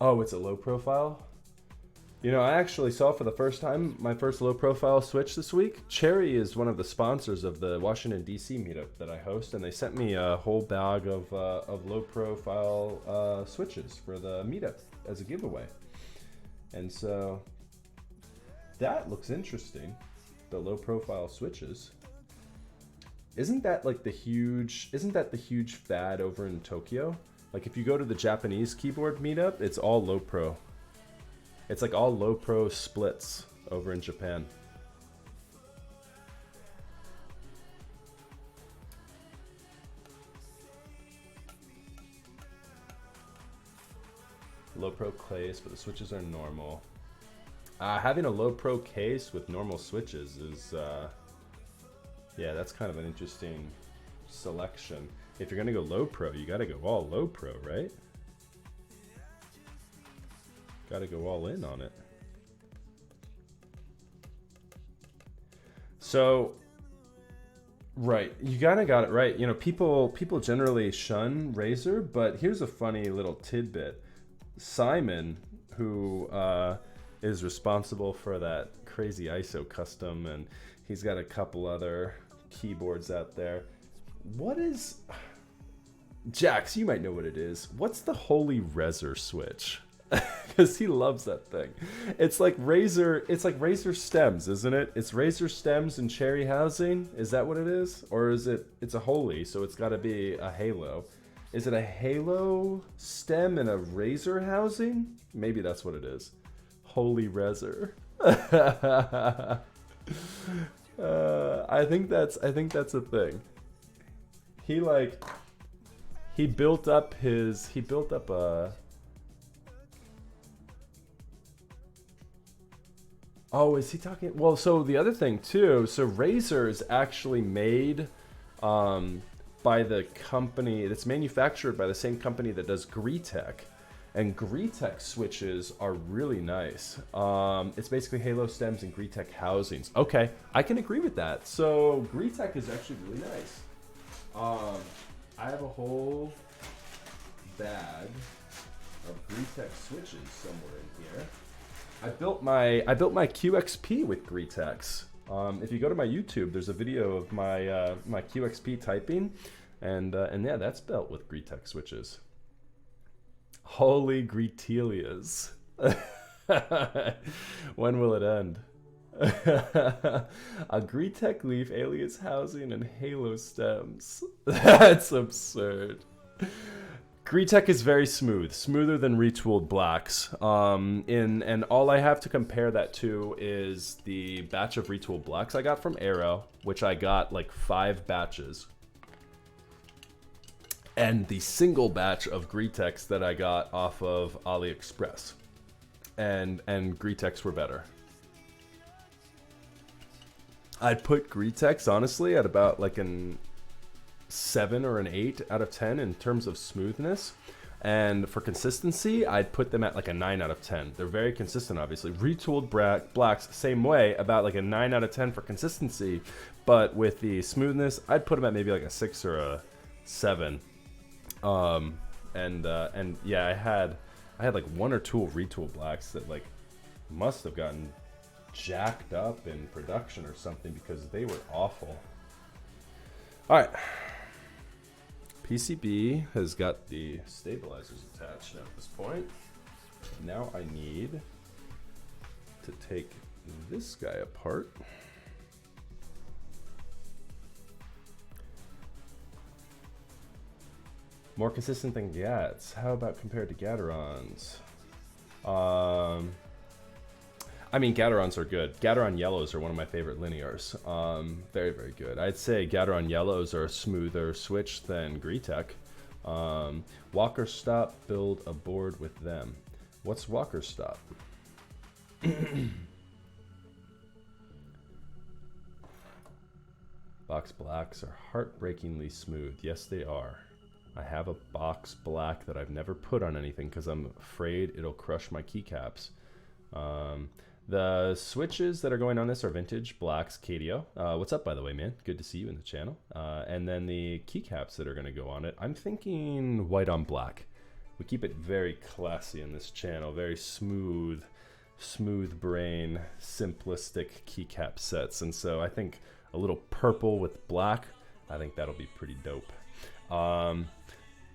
S1: Oh, it's a low profile? You know, I actually saw for the first time my first low profile switch this week. Cherry is one of the sponsors of the Washington DC meetup that I host, and they sent me a whole bag of low profile switches for the meetup as a giveaway. And so that looks interesting, the low profile switches. Isn't that the huge fad over in Tokyo? Like if you go to the Japanese keyboard meetup, it's all low pro. It's like all low pro splits over in Japan. Low pro case, but the switches are normal. Having a low pro case with normal switches is, yeah, that's kind of an interesting selection. If you're gonna go low pro, you gotta go all low pro, right? Gotta go all in on it. So Right, you kind of got it right. You know, people generally shun Razer, but here's a funny little tidbit. Simon, who is responsible for that crazy ISO custom, and he's got a couple other keyboards out there. What is Jax? You might know what it is. What's the holy Razer switch? Because he loves that thing. It's like Razer. It's like Razer stems, isn't it? It's Razer stems and cherry housing. Is that what it is, or is it? It's a holy, so it's got to be a halo. Is it a halo stem and a Razer housing? Maybe that's what it is. Holy Razer. I think that's a thing. He built up a. Oh, is he talking? Well, so the other thing too. So Razer is actually made by the company that's manufactured by the same company that does Greetech, and Greetech switches are really nice. It's basically Halo stems and Greetech housings. Okay, I can agree with that. So Greetech is actually really nice. I have a whole bag of Greetech switches somewhere in here. I built my QXP with Greetex. If you go to my YouTube, there's a video of my my QXP typing, and yeah, that's built with Greetex switches. Holy Greetelias. When will it end? A Greetech leaf, alias housing, and Halo stems. That's absurd. Greetech is very smooth, smoother than retooled blacks. And all I have to compare that to is the batch of retooled blacks I got from Arrow, which I got like 5 batches, and the single batch of Greetechs that I got off of AliExpress, and Greetechs were better. I'd put Greetechs honestly at about like an 7 or an 8 out of 10 in terms of smoothness, and for consistency I'd put them at like a 9 out of 10. They're very consistent, obviously. Retooled blacks same way, about like a 9 out of 10 for consistency, but with the smoothness I'd put them at maybe like a 6 or a 7. And yeah, I had like 1 or 2 retooled blacks that like must have gotten jacked up in production or something, because they were awful. All right, PCB has got the stabilizers attached now at this point. Now I need to take this guy apart. More consistent than GATs. How about compared to Gaterons? I mean, Gaterons are good. Gateron yellows are one of my favorite linears. Very, very good. I'd say Gateron yellows are a smoother switch than Greetech. Walker Stop, build a board with them. What's Walker Stop? Box blacks are heartbreakingly smooth. Yes, they are. I have a box black that I've never put on anything because I'm afraid it'll crush my keycaps. The switches that are going on this are vintage blacks, Cadio. What's up, by the way, man? Good to see you in the channel. And then the keycaps that are going to go on it, I'm thinking white on black. We keep it very classy in this channel, very smooth brain, simplistic keycap sets. And so I think a little purple with black, I think that'll be pretty dope.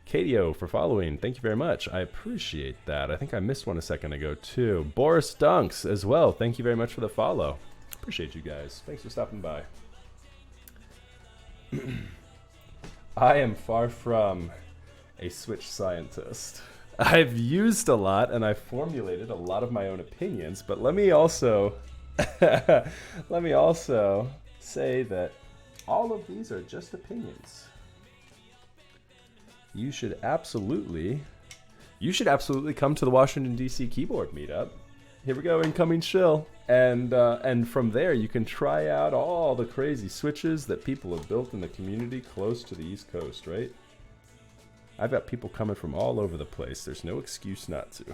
S1: Cadio for following, thank you very much. I appreciate that. I think I missed one a second ago too. Boris Dunks as well, thank you very much for the follow. Appreciate you guys. Thanks for stopping by. I am far from a Switch scientist. I've used a lot and I've formulated a lot of my own opinions, but let me also say that all of these are just opinions. You should absolutely come to the Washington DC keyboard meetup. Here we go, incoming shill. And from there you can try out all the crazy switches that people have built in the community close to the East Coast, right? I've got people coming from all over the place. There's no excuse not to.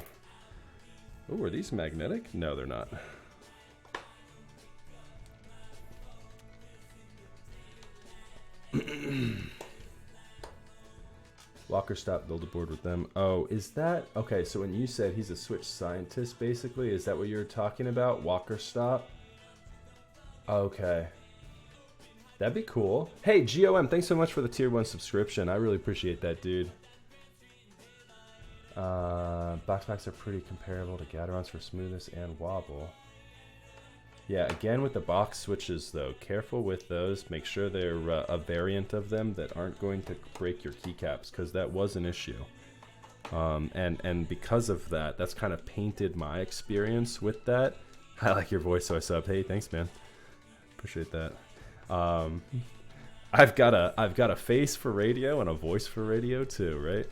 S1: Oh, are these magnetic? No, they're not. Walker stop, build a board with them. Oh, is that okay? So when you said he's a Switch scientist, basically, is that what you're talking about? Walker stop. Okay, that'd be cool. Hey, GOM, thanks so much for the tier 1 subscription. I really appreciate that, dude. Box packs are pretty comparable to Gatorons for smoothness and wobble. Yeah, again with the box switches though, careful with those. Make sure they're a variant of them that aren't going to break your keycaps, because that was an issue. And because of that, that's kind of painted my experience with that. I like your voice, so I sub. Hey, thanks, man. Appreciate that. I've got a face for radio and a voice for radio too, right?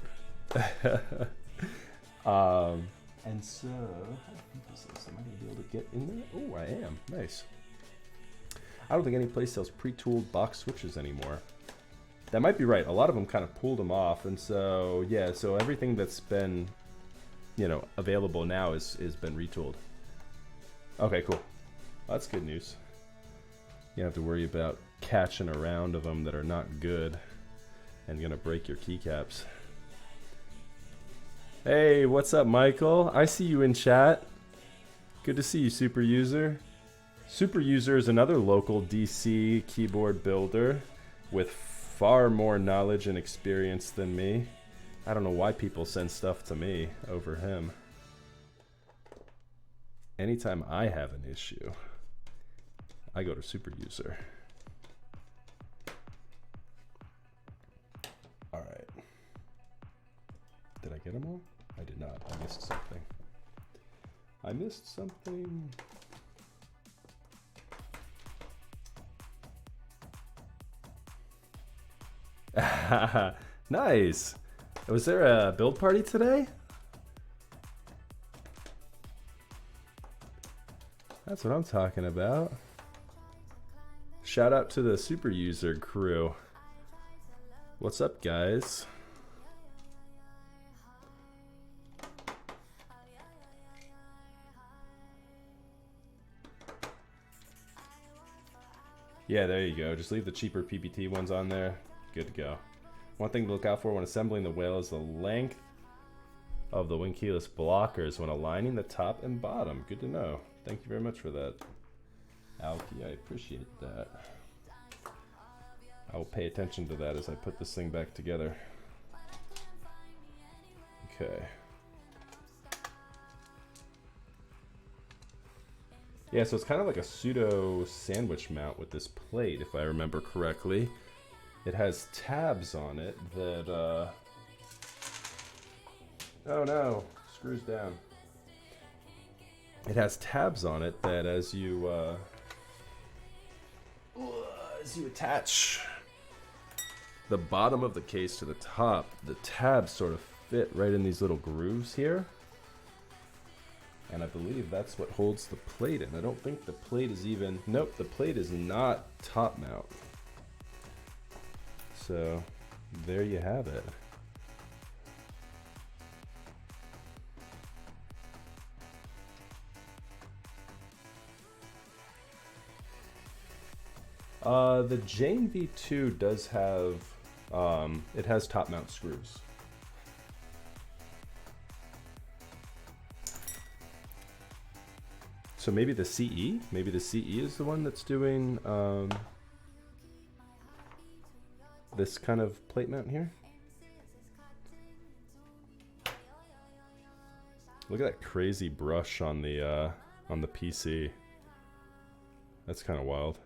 S1: And so, am I gonna be able to get in there? Oh, I am. Nice. I don't think any place sells pre-tooled box switches anymore. That might be right. A lot of them kind of pulled them off, and so yeah. So everything that's been, you know, available now is been retooled. Okay, cool. That's good news. You don't have to worry about catching a round of them that are not good and gonna break your keycaps. Hey, what's up, Michael? I see you in chat. Good to see you, Super User. Super User is another local DC keyboard builder with far more knowledge and experience than me. I don't know why people send stuff to me over him. Anytime I have an issue, I go to Super User. All right. Did I get them all? I did not. I missed something. I missed something. Nice. Was there a build party today? That's what I'm talking about. Shout out to the Super User crew. What's up, guys? Yeah, there you go. Just leave the cheaper PBT ones on there. Good to go. One thing to look out for when assembling the whale is the length of the wing keyless blockers when aligning the top and bottom. Good to know. Thank you very much for that, Alki. I appreciate that. I will pay attention to that as I put this thing back together. Okay. Yeah, so it's kind of like a pseudo sandwich mount with this plate, if I remember correctly. It has tabs on it that, oh no, screws down. It has tabs on it that as you attach the bottom of the case to the top, the tabs sort of fit right in these little grooves here. And I believe that's what holds the plate in. I don't think the plate is even... Nope, the plate is not top mount. So, there you have it. The Jane V2 does have... it has top mount screws. So maybe the CE? Maybe the CE is the one that's doing this kind of plate mount here. Look at that crazy brush on the PC. That's kind of wild.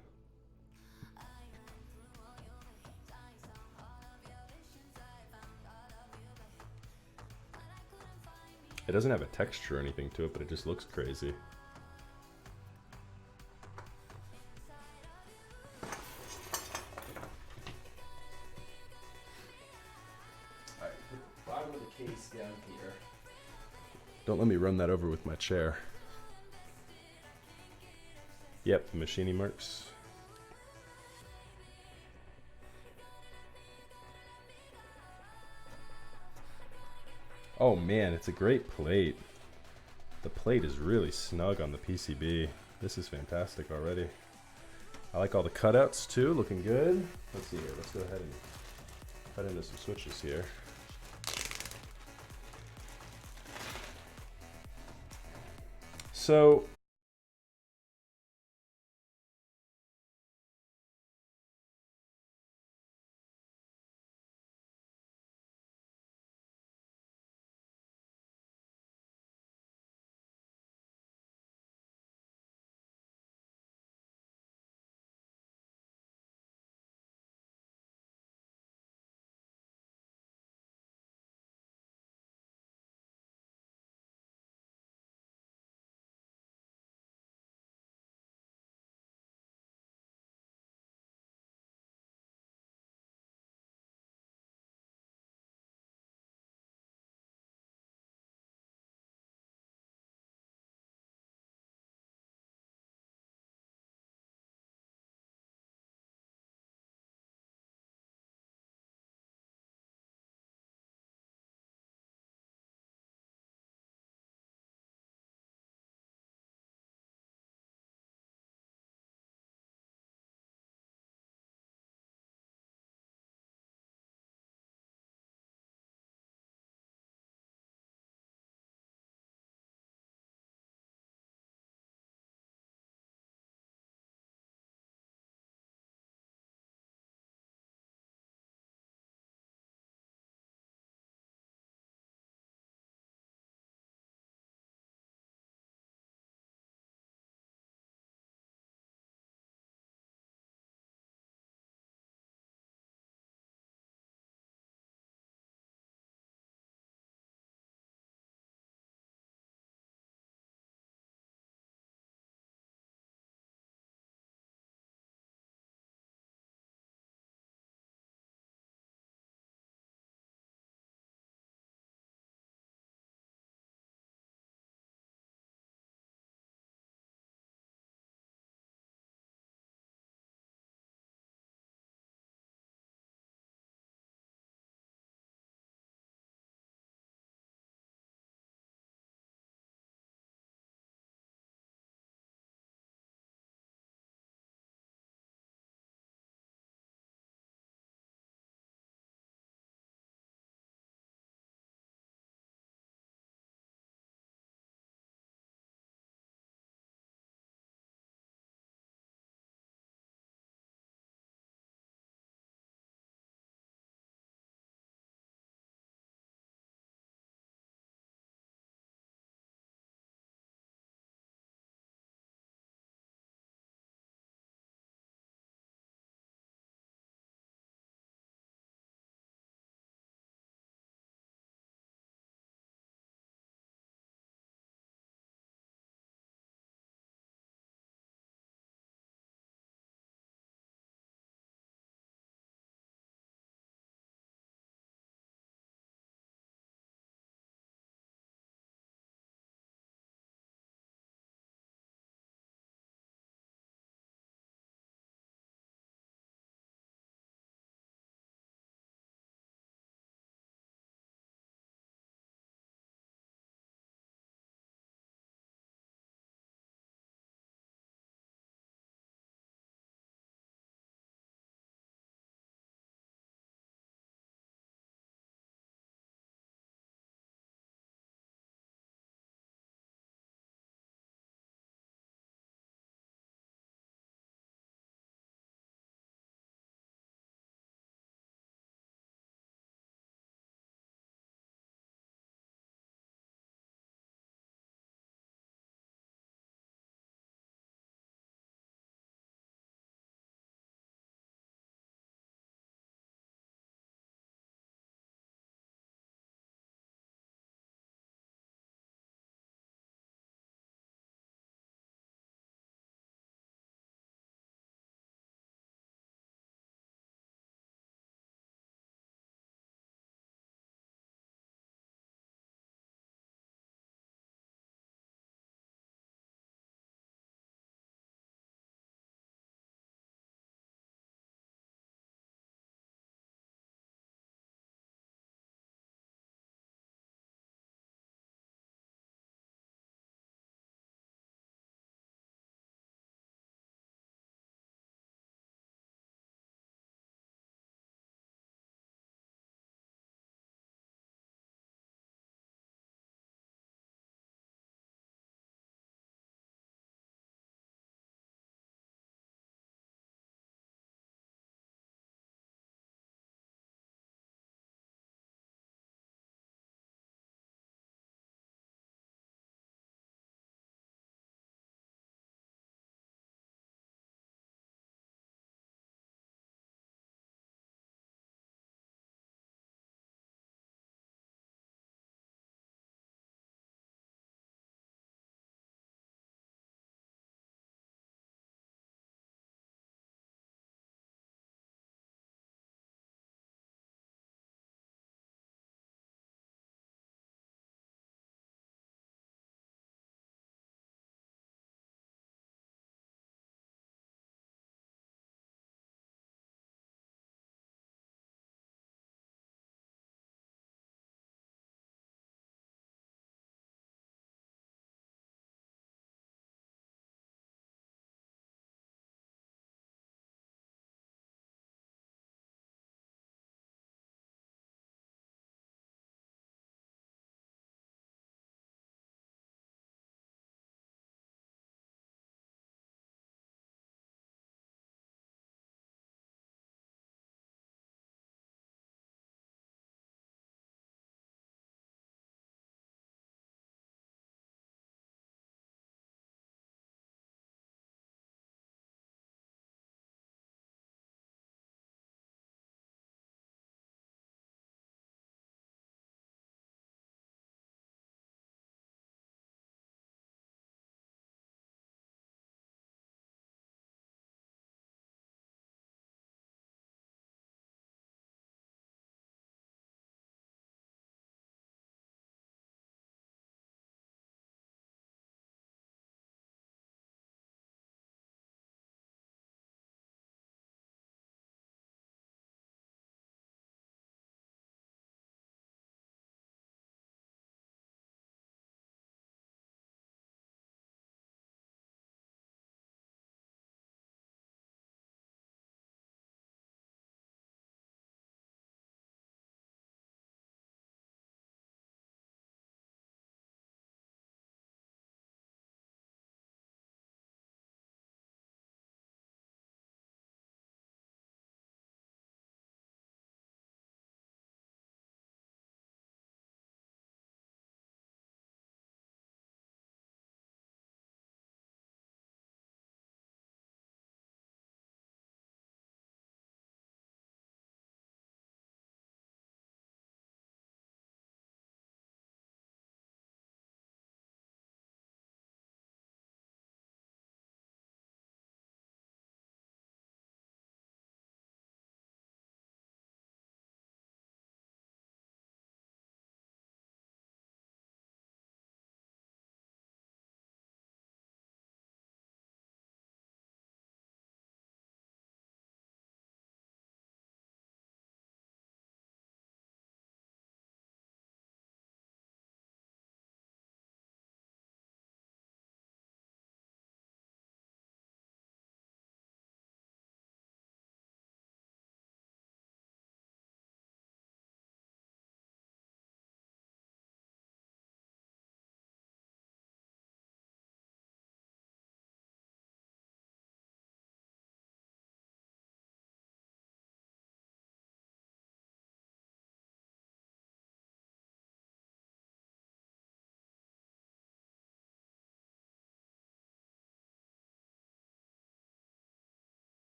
S1: It doesn't have a texture or anything to it, but it just looks crazy. Down here. Don't let me run that over with my chair. Yep, the machining marks. Oh man, it's a great plate. The plate is really snug on the PCB. This is fantastic already. I like all the cutouts too, looking good. Let's see here, let's go ahead and cut into some switches here. So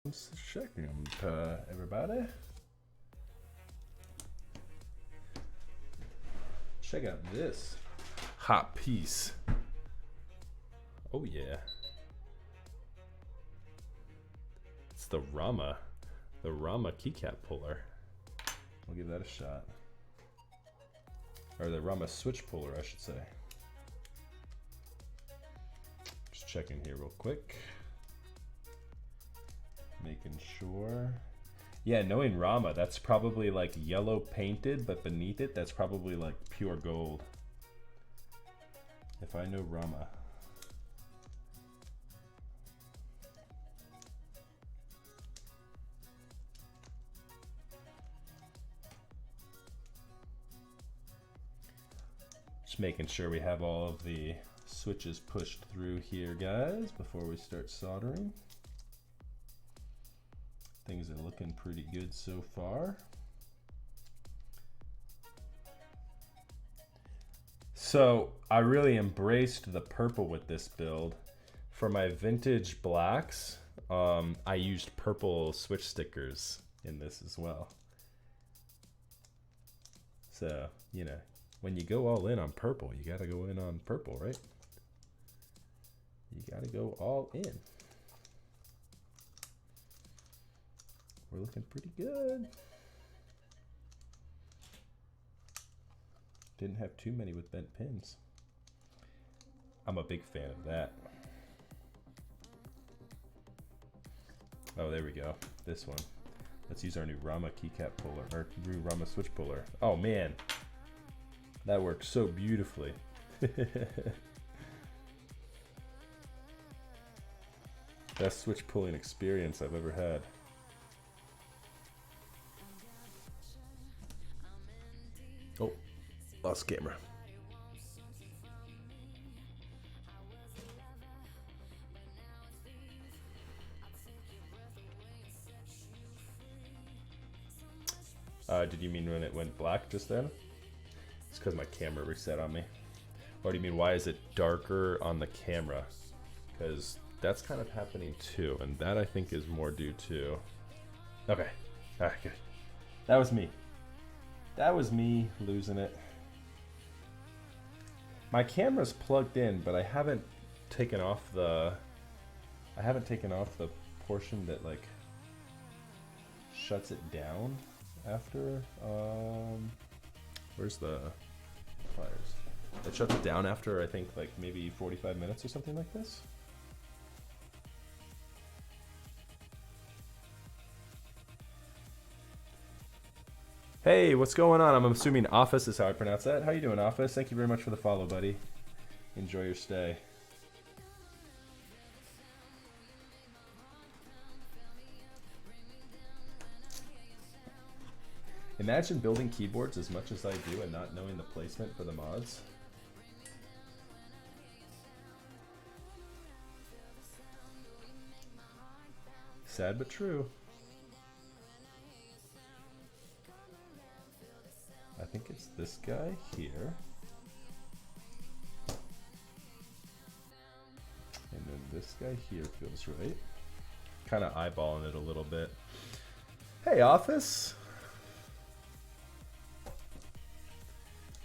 S1: Second, everybody. Check out this hot piece. Oh yeah. It's the Rama keycap puller. I'll give that a shot. Or the Rama switch puller, I should say. Just checking here real quick. Making sure. Yeah, knowing Rama, that's probably like yellow painted, but beneath it, that's probably like pure gold. If I know Rama. Just making sure we have all of the switches pushed through here, guys, before we start soldering. Things are looking pretty good so far. So I really embraced the purple with this build. For my vintage blacks, I used purple switch stickers in this as well. So, you know, when you go all in on purple, you gotta go in on purple, right? You gotta go all in. We're looking pretty good. Didn't have too many with bent pins. I'm a big fan of that. Oh, there we go. This one. Let's use our new Rama keycap puller, or new Rama switch puller. Oh man, that works so beautifully. Best switch pulling experience I've ever had. Oh, lost camera. Did you mean when it went black just then? It's because my camera reset on me. Or do you mean why is it darker on the camera? Because that's kind of happening too, and that I think is more due to... Okay, all right, good. That was me. That was me losing it. My camera's plugged in, but I haven't taken off the portion that like shuts it down after. Where's the pliers? It shuts it down after I think like maybe 45 minutes or something like this. Hey, what's going on? I'm assuming Office is how I pronounce that. How you doing, Office? Thank you very much for the follow, buddy. Enjoy your stay. Imagine building keyboards as much as I do and not knowing the placement for the mods. Sad but true. I think it's this guy here. And then this guy here feels right. Kind of eyeballing it a little bit. Hey, Office.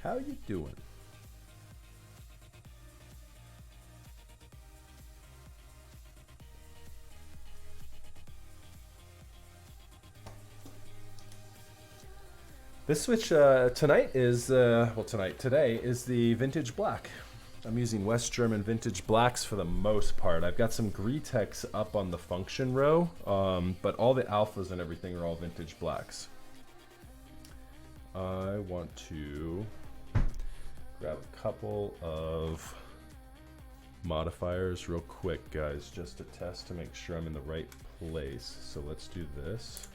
S1: How you doing? This switch today is the vintage black. I'm using West German vintage blacks for the most part. I've got some Gretex up on the function row, but all the alphas and everything are all vintage blacks. I want to grab a couple of modifiers real quick, guys, just to test to make sure I'm in the right place. So let's do this.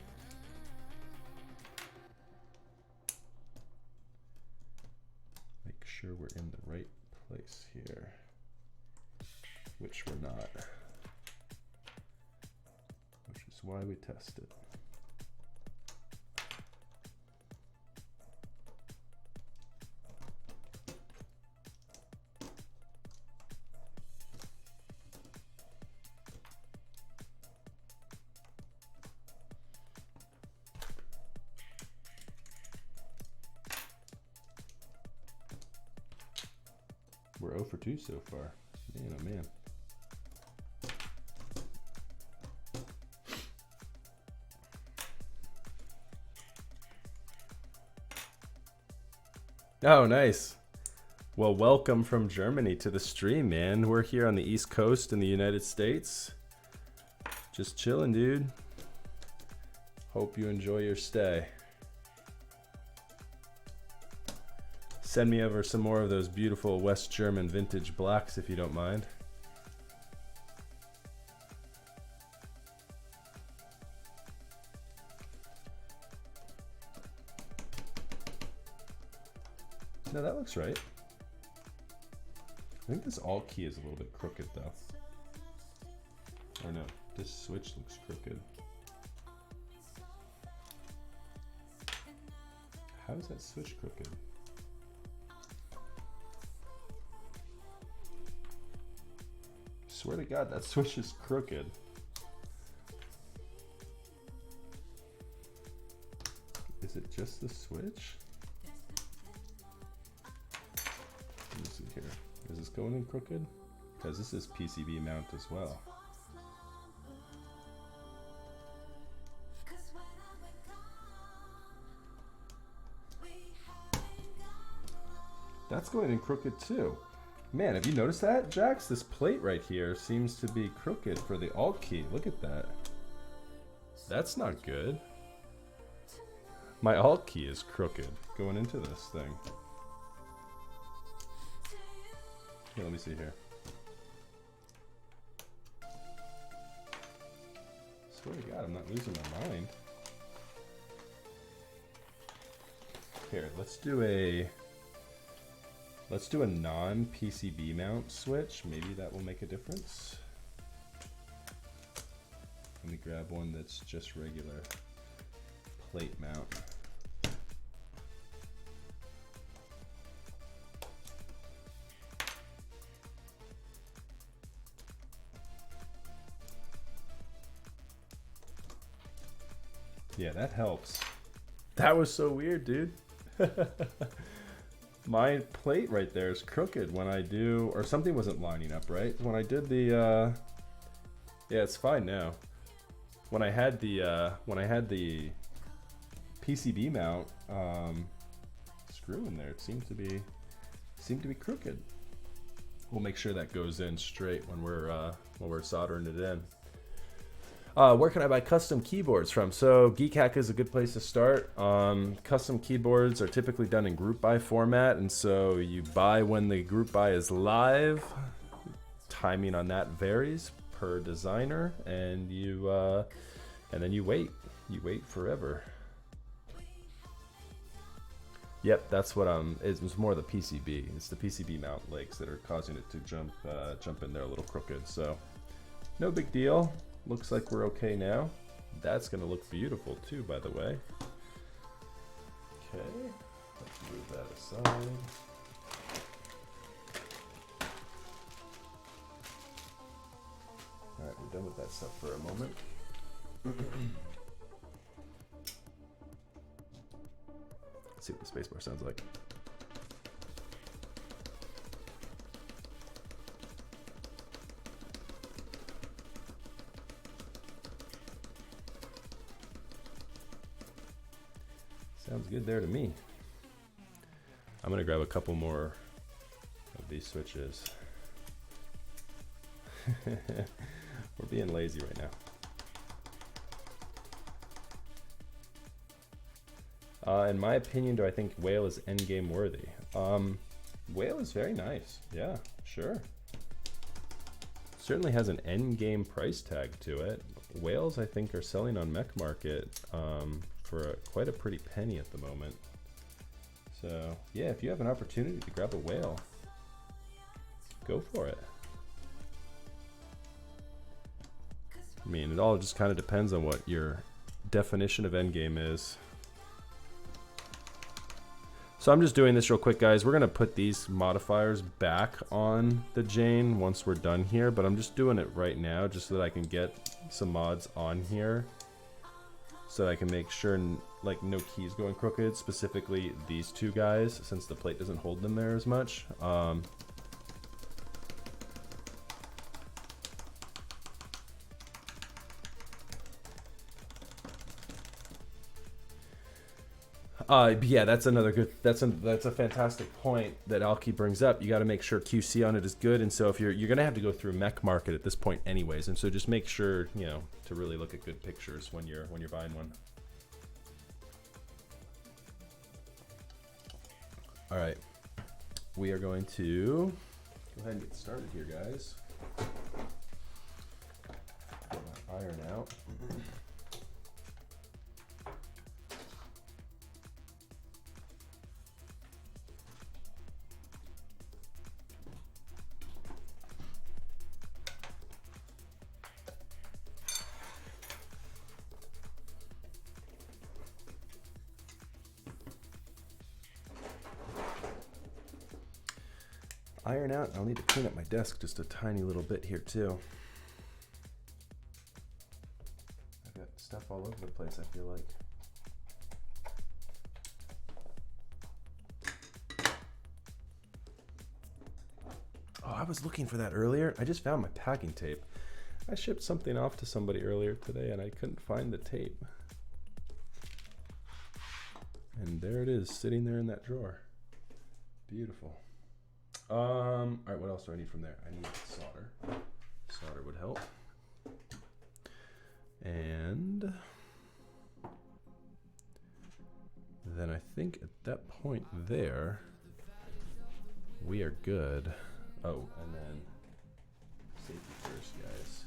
S1: Make sure we're in the right place here, which we're not, which is why we test it. we're 0 for 2 so far. Man, oh man. Oh, nice. Well, welcome from Germany to the stream, man. We're here on the East Coast in the United States. Just chilling, dude. Hope you enjoy your stay. Send me over some more of those beautiful West German vintage blacks if you don't mind. No, that looks right. I think this alt key is a little bit crooked though. Or no, this switch looks crooked. How is that switch crooked? Swear to God, that switch is crooked. Is it just the switch? Let me see here. Is this going in crooked? Because this is PCB mount as well. That's going in crooked too. Man, have you noticed that, Jax? This plate right here seems to be crooked for the alt key. Look at that. That's not good. My alt key is crooked going into this thing. Here, let me see here. Swear to God, I'm not losing my mind. Here, let's do a non-PCB mount switch. Maybe that will make a difference. Let me grab one that's just regular plate mount. Yeah, that helps. That was so weird, dude. My plate right there is crooked when I do, or something wasn't lining up right. When I did the, yeah, it's fine now. When I had the PCB mount screw in there, it seemed to be crooked. We'll make sure that goes in straight when we're soldering it in. Where can I buy custom keyboards from? So Geek Hack is a good place to start. Custom keyboards are typically done in group buy format, and so you buy when the group buy is live. Timing on that varies per designer, and then you wait. You wait forever. Yep, that's what it's more the PCB. It's the PCB mount legs that are causing it to jump in there a little crooked. So no big deal. Looks like we're okay now. That's gonna look beautiful too, by the way. Okay, let's move that aside. All right, we're done with that stuff for a moment. Let's see what the spacebar sounds like. Sounds good there to me. I'm gonna grab a couple more of these switches. We're being lazy right now. In my opinion, do I think Whale is endgame worthy? Whale is very nice. Yeah, sure. Certainly has an endgame price tag to it. Whales, I think, are selling on Mech Market for quite a pretty penny at the moment. So yeah, if you have an opportunity to grab a Whale, go for it. I mean, it all just kind of depends on what your definition of endgame is. So I'm just doing this real quick, guys. We're gonna put these modifiers back on the Jane once we're done here, but I'm just doing it right now just so that I can get some mods on here so that I can make sure like no keys going crooked, specifically these two guys, since the plate doesn't hold them there as much. But yeah, that's another good. That's a fantastic point that Alki brings up. You got to make sure QC on it is good, and so if you're gonna have to go through mech market at this point, anyways, and so just make sure to really look at good pictures when you're buying one. All right, we are going to go ahead and get started here, guys. Get my iron out. Iron out. I'll need to clean up my desk just a tiny little bit here too. I've got stuff all over the place, I feel like. Oh, I was looking for that earlier. I just found my packing tape. I shipped something off to somebody earlier today and I couldn't find the tape. And there it is, sitting there in that drawer. Beautiful. All right, what else do I need from there? I need solder. Solder would help. And then I think at that point there, we are good. Oh, and then safety first, guys.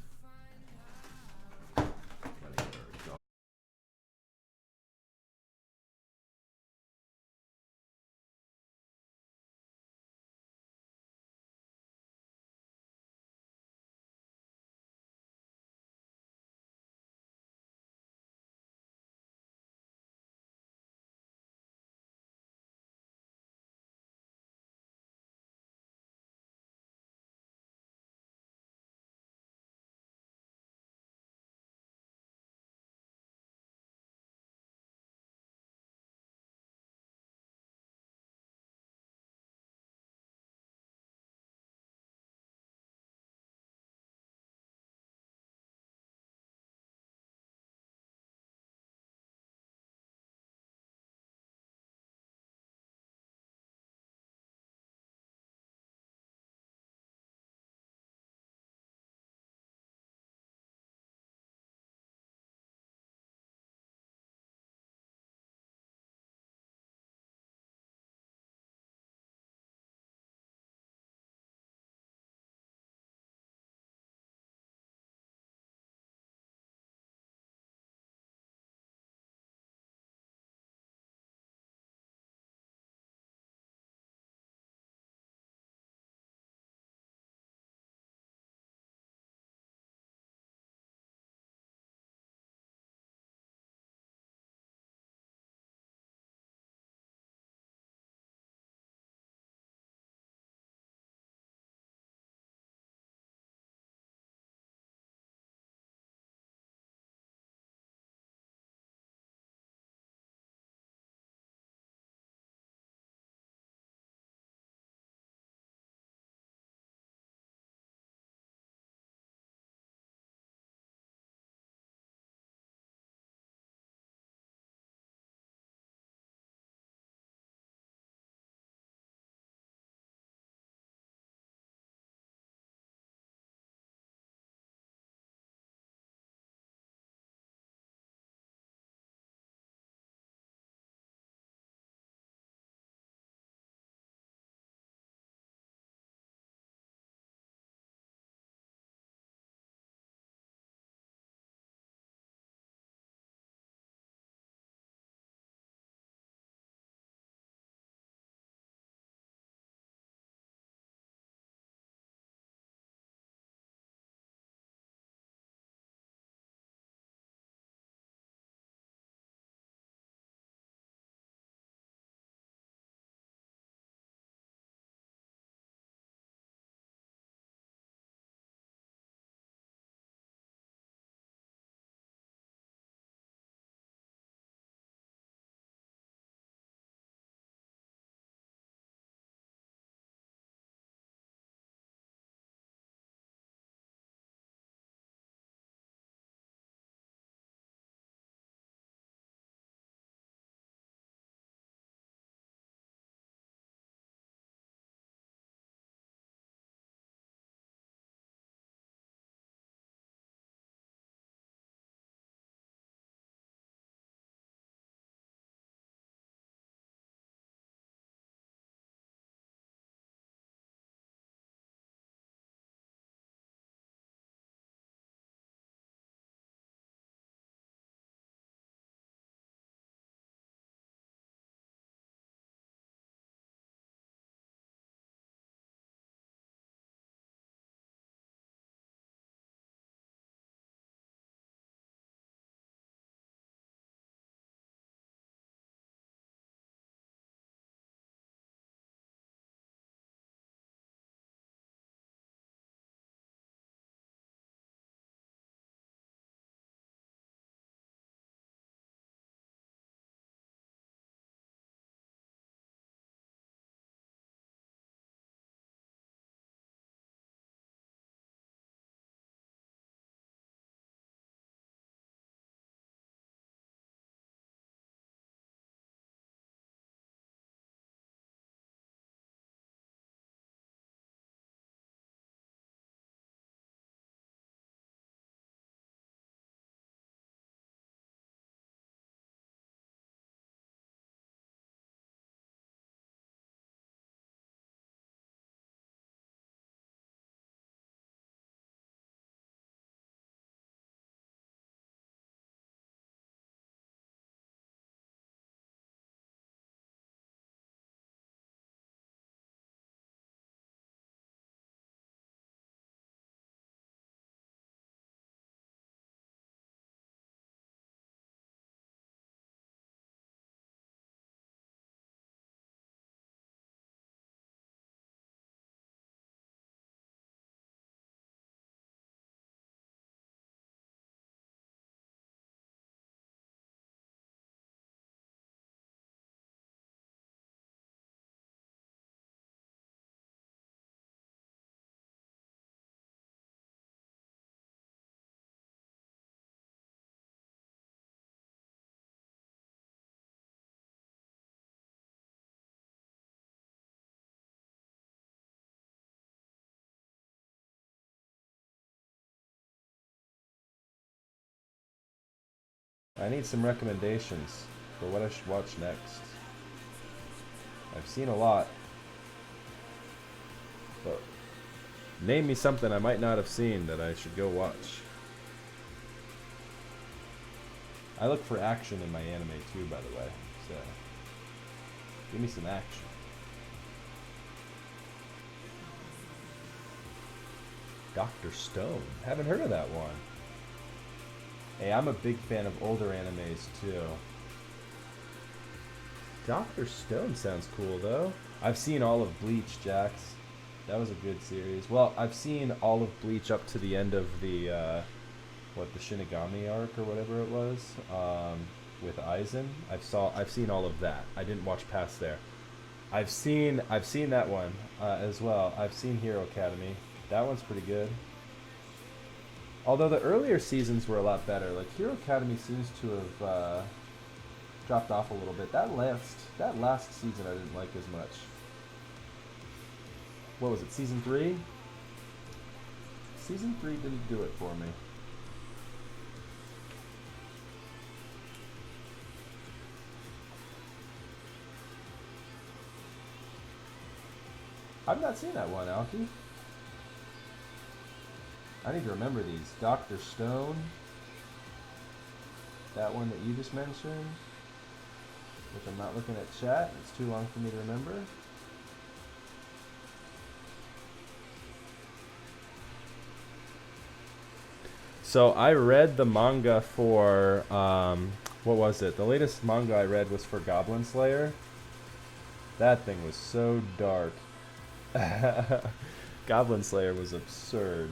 S1: I need some recommendations for what I should watch next. I've seen a lot, but name me something I might not have seen that I should go watch. I look for action in my anime too, by the way, so give me some action. Dr. Stone. Haven't heard of that one. Hey, I'm a big fan of older animes too. Dr. Stone sounds cool though. I've seen all of Bleach, Jax. That was a good series. Well, I've seen all of Bleach up to the end of the the Shinigami arc or whatever it was, with Aizen. I've seen all of that. I didn't watch past there. I've seen that one as well. I've seen Hero Academy. That one's pretty good. Although the earlier seasons were a lot better. Like Hero Academy seems to have dropped off a little bit. That last season I didn't like as much. What was it, season 3? Season 3 didn't do it for me. I've not seen that one, Alki. I need to remember these. Dr. Stone. That one that you just mentioned. Which I'm not looking at chat. It's too long for me to remember. So I read the manga for, what was it? The latest manga I read was for Goblin Slayer. That thing was so dark. Goblin Slayer was absurd.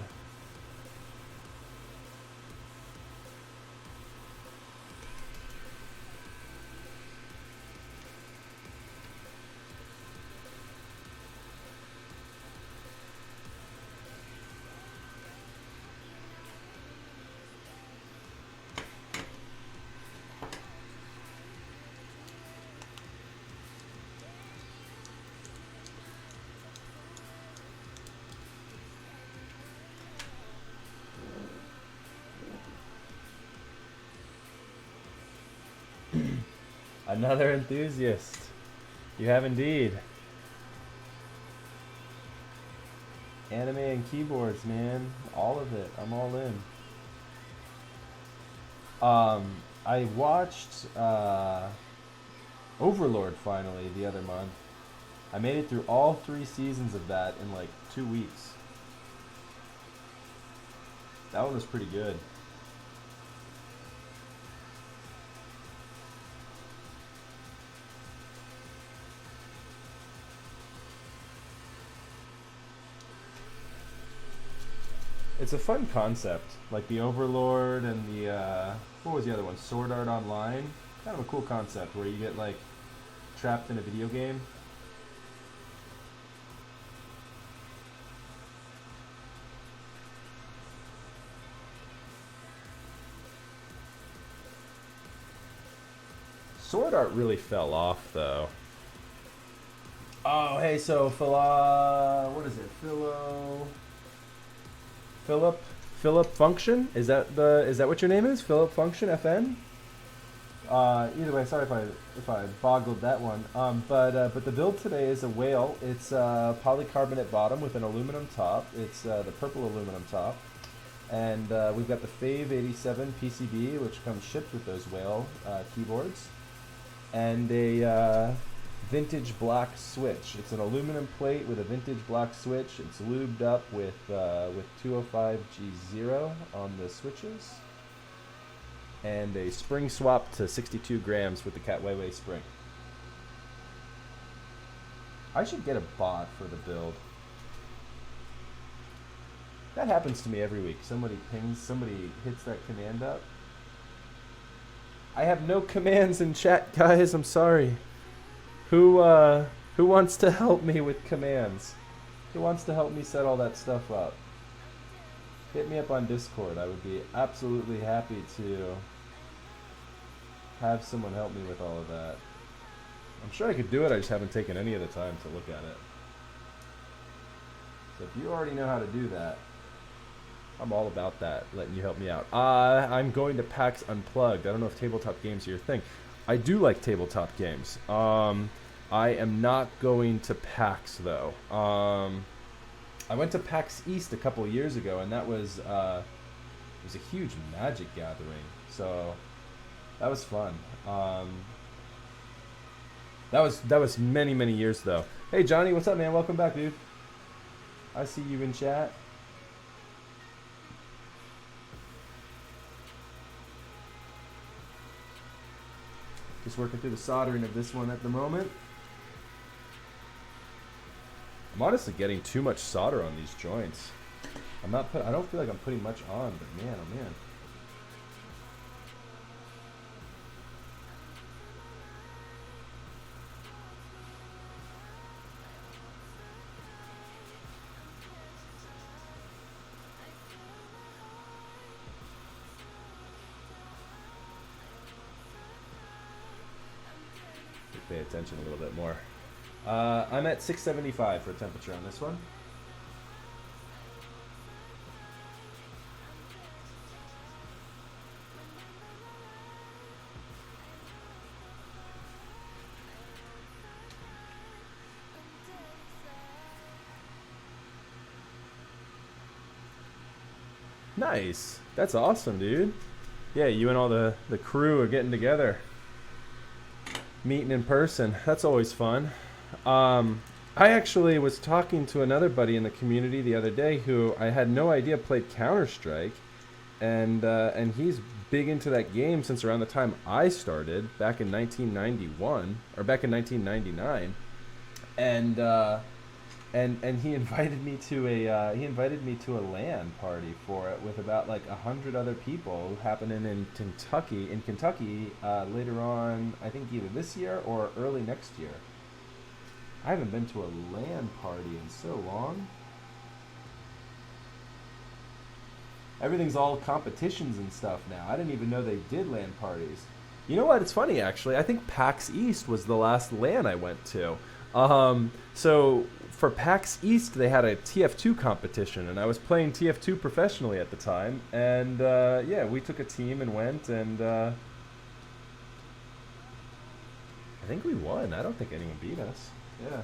S1: Another enthusiast. You have indeed. Anime and keyboards, man. All of it. I'm all in. I watched Overlord finally the other month. I made it through all 3 seasons of that in like 2 weeks. That one was pretty good. It's a fun concept, like the Overlord and the, what was the other one? Sword Art Online? Kind of a cool concept where you get, like, trapped in a video game. Sword Art really fell off, though. Oh, hey, so, what is it? Philip Function? Is that what your name is? Philip Function FN? Either way, sorry if I boggled that one. But the build today is a whale. It's polycarbonate bottom with an aluminum top. It's the purple aluminum top, and we've got the Fave 87 PCB, which comes shipped with those whale keyboards, and a vintage black switch. It's an aluminum plate with a vintage black switch. It's lubed up with 205G0 on the switches, and a spring swap to 62 grams with the Cat Weiwei spring. I should get a bot for the build. That happens to me every week. Somebody pings, somebody hits that command up. I have no commands in chat, guys. I'm sorry. Who wants to help me with commands? Who wants to help me set all that stuff up? Hit me up on Discord. I would be absolutely happy to have someone help me with all of that. I'm sure I could do it, I just haven't taken any of the time to look at it. So if you already know how to do that, I'm all about that, letting you help me out. I'm going to PAX Unplugged. I don't know if tabletop games are your thing. I do like tabletop games. I am not going to PAX, though. I went to PAX East a couple of years ago, and that was it was a huge Magic gathering. So that was fun. That was many years though. Hey Johnny, what's up, man? Welcome back, dude. I see you in chat. Just working through the soldering of this one at the moment. I'm honestly getting too much solder on these joints. I don't feel like I'm putting much on, but man, oh man. Pay attention a little bit more. I'm at 675 for temperature on this one. Nice. That's awesome, dude. Yeah, you and all the crew are getting together. Meeting in person. That's always fun. I actually was talking to another buddy in the community the other day who I had no idea played Counter-Strike, and he's big into that game since around the time I started back in 1991 or back in 1999, and he invited me to a LAN party for it with about like 100 other people happening in Kentucky later on, I think either this year or early next year. I haven't been to a LAN party in so long. Everything's all competitions and stuff now. I didn't even know they did LAN parties. You know what? It's funny actually. I think PAX East was the last LAN I went to. So for PAX East, they had a TF2 competition, and I was playing TF2 professionally at the time. And yeah, we took a team and went, and I think we won. I don't think anyone beat us. Yeah.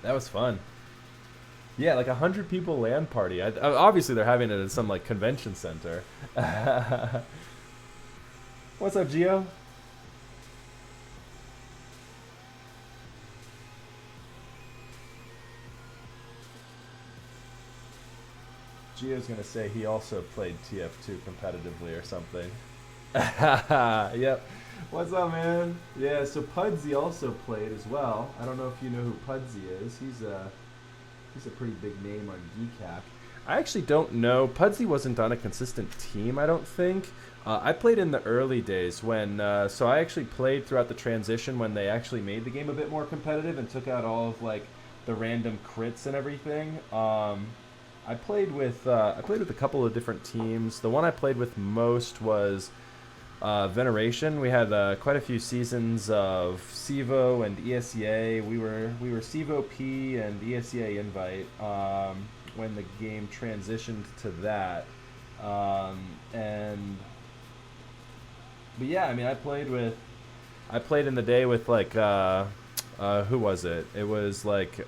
S1: That was fun. Yeah, like 100 people LAN party. Obviously, they're having it at some like convention center. What's up, Gio? Gio's gonna say he also played TF2 competitively or something. Yep. What's up, man? Yeah, so Pudsey also played as well. I don't know if you know who Pudsey is. He's a pretty big name on GCAC. I actually don't know. Pudsey wasn't on a consistent team, I don't think. I played in the early days when, so I actually played throughout the transition when they actually made the game a bit more competitive and took out all of like the random crits and everything. I played with a couple of different teams. The one I played with most was Veneration. We had quite a few seasons of CEVO and ESEA. We were CEVO P and ESEA Invite when the game transitioned to that. But yeah, I mean, I played in the day with like who was it? It was like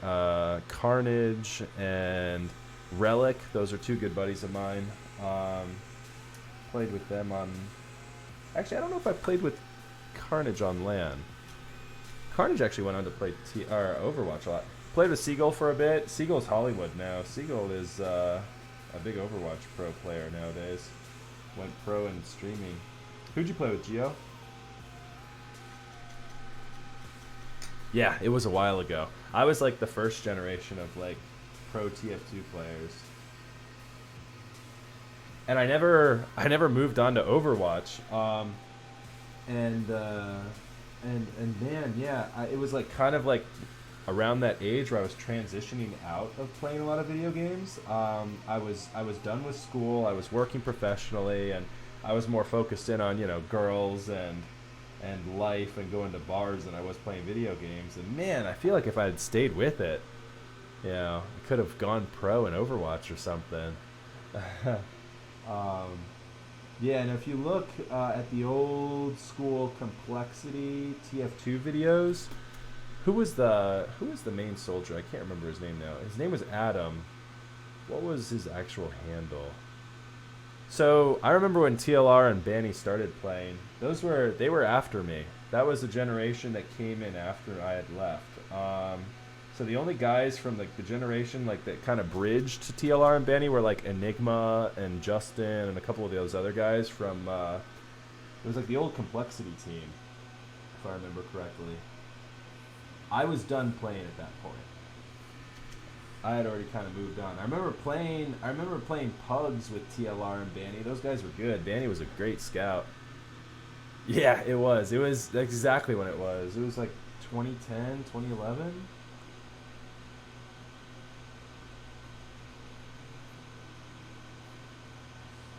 S1: Carnage and Relic. Those are two good buddies of mine. Played with them on. Actually, I don't know if I played with Carnage on LAN. Carnage actually went on to play Overwatch a lot. Played with Seagull for a bit. Seagull's Hollywood now. Seagull is a big Overwatch pro player nowadays. Went pro in streaming. Who'd you play with, Gio? Yeah, it was a while ago. I was like the first generation of like pro TF2 players. And I never moved on to Overwatch. And man, yeah, it was like kind of like around that age where I was transitioning out of playing a lot of video games. I was done with school. I was working professionally, and I was more focused in on, you know, girls and life and going to bars than I was playing video games. And man, I feel like if I had stayed with it, I could have gone pro in Overwatch or something. um, yeah, and if you look at the old school complexity TF2 videos, who was the main soldier? I can't remember his name now. His name was Adam. What was his actual handle? So I remember when TLR and Banny started playing. They were after me. That was the generation that came in after I had left. So the only guys from like the generation like that kind of bridged to TLR and Banny were like Enigma and Justin and a couple of those other guys from. It was like the old complexity team, if I remember correctly. I was done playing at that point. I had already kind of moved on. I remember playing Pugs with TLR and Banny. Those guys were good. Banny was a great scout. Yeah, it was. It was exactly when it was. It was like 2010, 2011.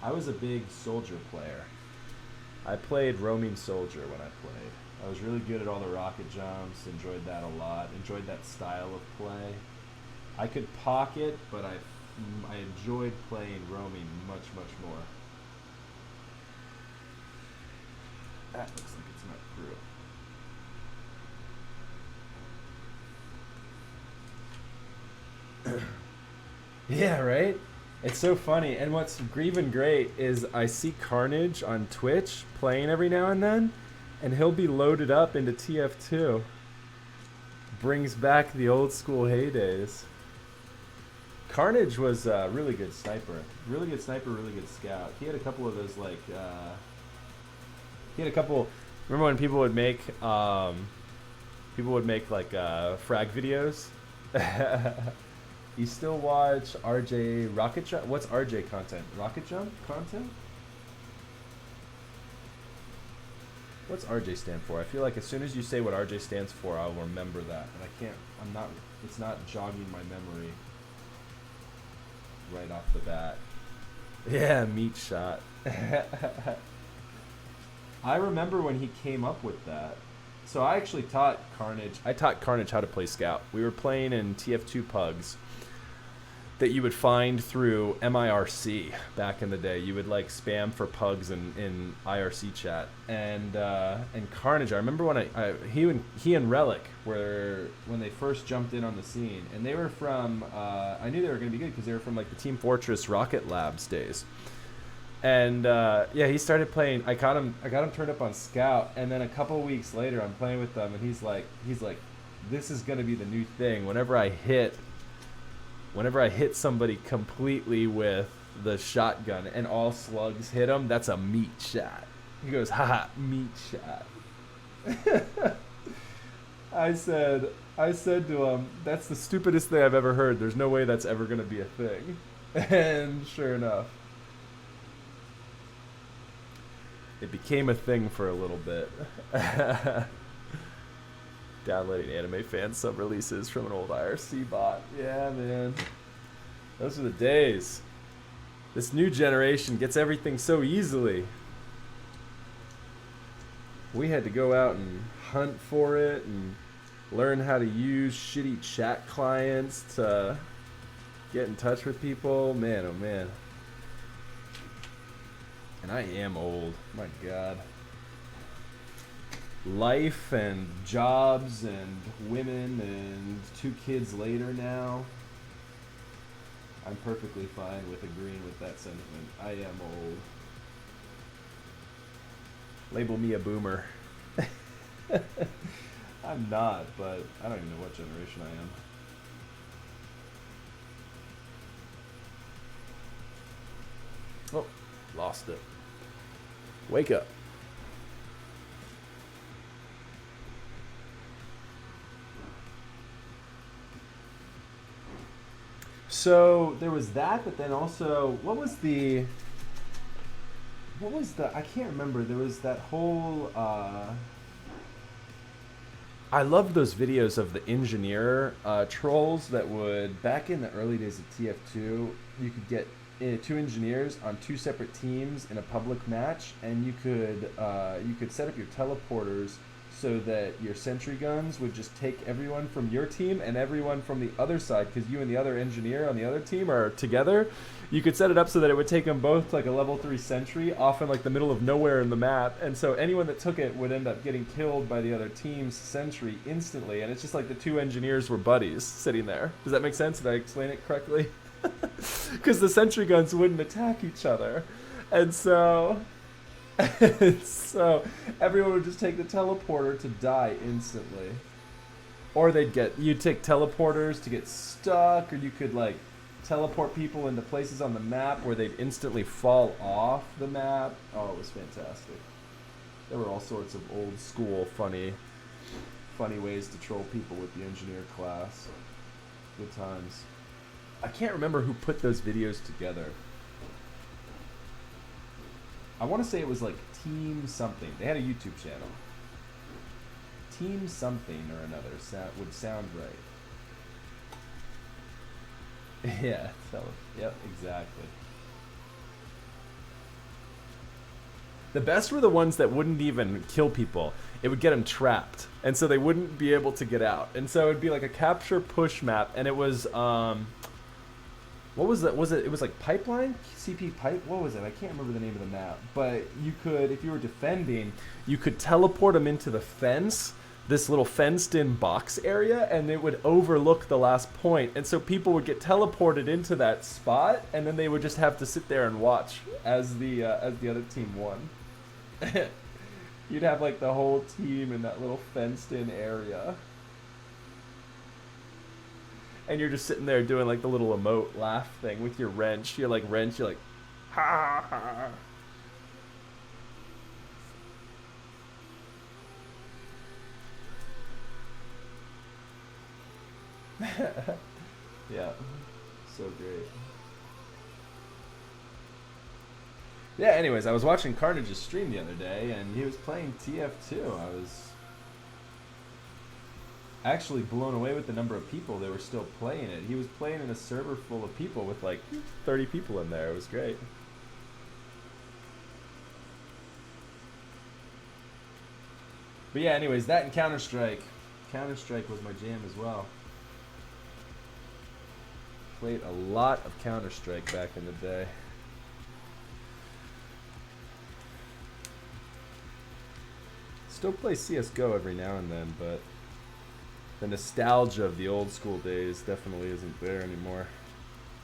S1: I was a big soldier player. I played roaming soldier when I played. I was really good at all the rocket jumps. Enjoyed that a lot. Enjoyed that style of play. I could pocket, but I enjoyed playing roaming much more. That looks like it's not through. Yeah, right? It's so funny. And what's grieving great is I see Carnage on Twitch playing every now and then, and he'll be loaded up into TF2. Brings back the old school heydays. Carnage was a really good sniper. Really good sniper, really good scout. He had a couple of those like remember when people would make like frag videos? You still watch RJ Rocket Jump? What's RJ content? Rocket Jump content? What's RJ stand for? I feel like as soon as you say what RJ stands for, I'll remember that. And it's not jogging my memory right off the bat. Yeah, meat shot. I remember when he came up with that. So I actually taught Carnage how to play scout. We were playing in TF2 Pugs that you would find through MIRC back in the day. You would like spam for Pugs in IRC chat. And Carnage, I remember when he and Relic were when they first jumped in on the scene, and they were from I knew they were going to be good because they were from like the Team Fortress Rocket Labs days. And yeah, he started playing. I got him turned up on Scout, and then a couple weeks later, I'm playing with them, and he's like, this is gonna be the new thing. Whenever I hit somebody completely with the shotgun, and all slugs hit him, that's a meat shot. He goes, haha, meat shot. I said to him, that's the stupidest thing I've ever heard. There's no way that's ever gonna be a thing. And sure enough, it became a thing for a little bit. Downloading anime fan sub-releases from an old IRC bot. Yeah, man. Those are the days. This new generation gets everything so easily. We had to go out and hunt for it and learn how to use shitty chat clients to get in touch with people. Man, oh man. And I am old. My God. Life and jobs and women and 2 kids later now. I'm perfectly fine with agreeing with that sentiment. I am old. Label me a boomer. I'm not, but I don't even know what generation I am. Oh, lost it. Wake up. So there was that, but then also, what was the, I can't remember. There was that whole, I loved those videos of the engineer trolls that would, back in the early days of TF2, you could get 2 engineers on 2 separate teams in a public match, and you could set up your teleporters so that your sentry guns would just take everyone from your team and everyone from the other side, because you and the other engineer on the other team are together. You could set it up so that it would take them both to like a level 3 sentry off in like the middle of nowhere in the map, and so anyone that took it would end up getting killed by the other team's sentry instantly, and it's just like the two engineers were buddies sitting there. Does that make sense? Did I explain it correctly? Because the sentry guns wouldn't attack each other, and so everyone would just take the teleporter to die instantly, or you'd take teleporters to get stuck, or you could like teleport people into places on the map where they'd instantly fall off the map. Oh, it was fantastic. There were all sorts of old school funny ways to troll people with the engineer class. Good times. I can't remember who put those videos together. I want to say it was like Team something. They had a YouTube channel. Team something or another would sound right. Yeah, yep, exactly. The best were the ones that wouldn't even kill people. It would get them trapped, and so they wouldn't be able to get out. And so it'd be like a capture push map, and it was what was it? It was like pipeline, CP pipe. What was it? I can't remember the name of the map. But you could, if you were defending, you could teleport them into the fence, this little fenced-in box area, and it would overlook the last point. And so people would get teleported into that spot, and then they would just have to sit there and watch as the other team won. You'd have like the whole team in that little fenced-in area. And you're just sitting there doing like the little emote laugh thing with your wrench. You're like, ha ha. Yeah, so great. Yeah, anyways, I was watching Carnage's stream the other day, and he was playing TF2. I was actually blown away with the number of people that were still playing it. He was playing in a server full of people with like 30 people in there. It was great. But yeah, anyways, that and Counter-Strike. Counter-Strike was my jam as well. Played a lot of Counter-Strike back in the day. Still play CSGO every now and then, but the nostalgia of the old school days definitely isn't there anymore.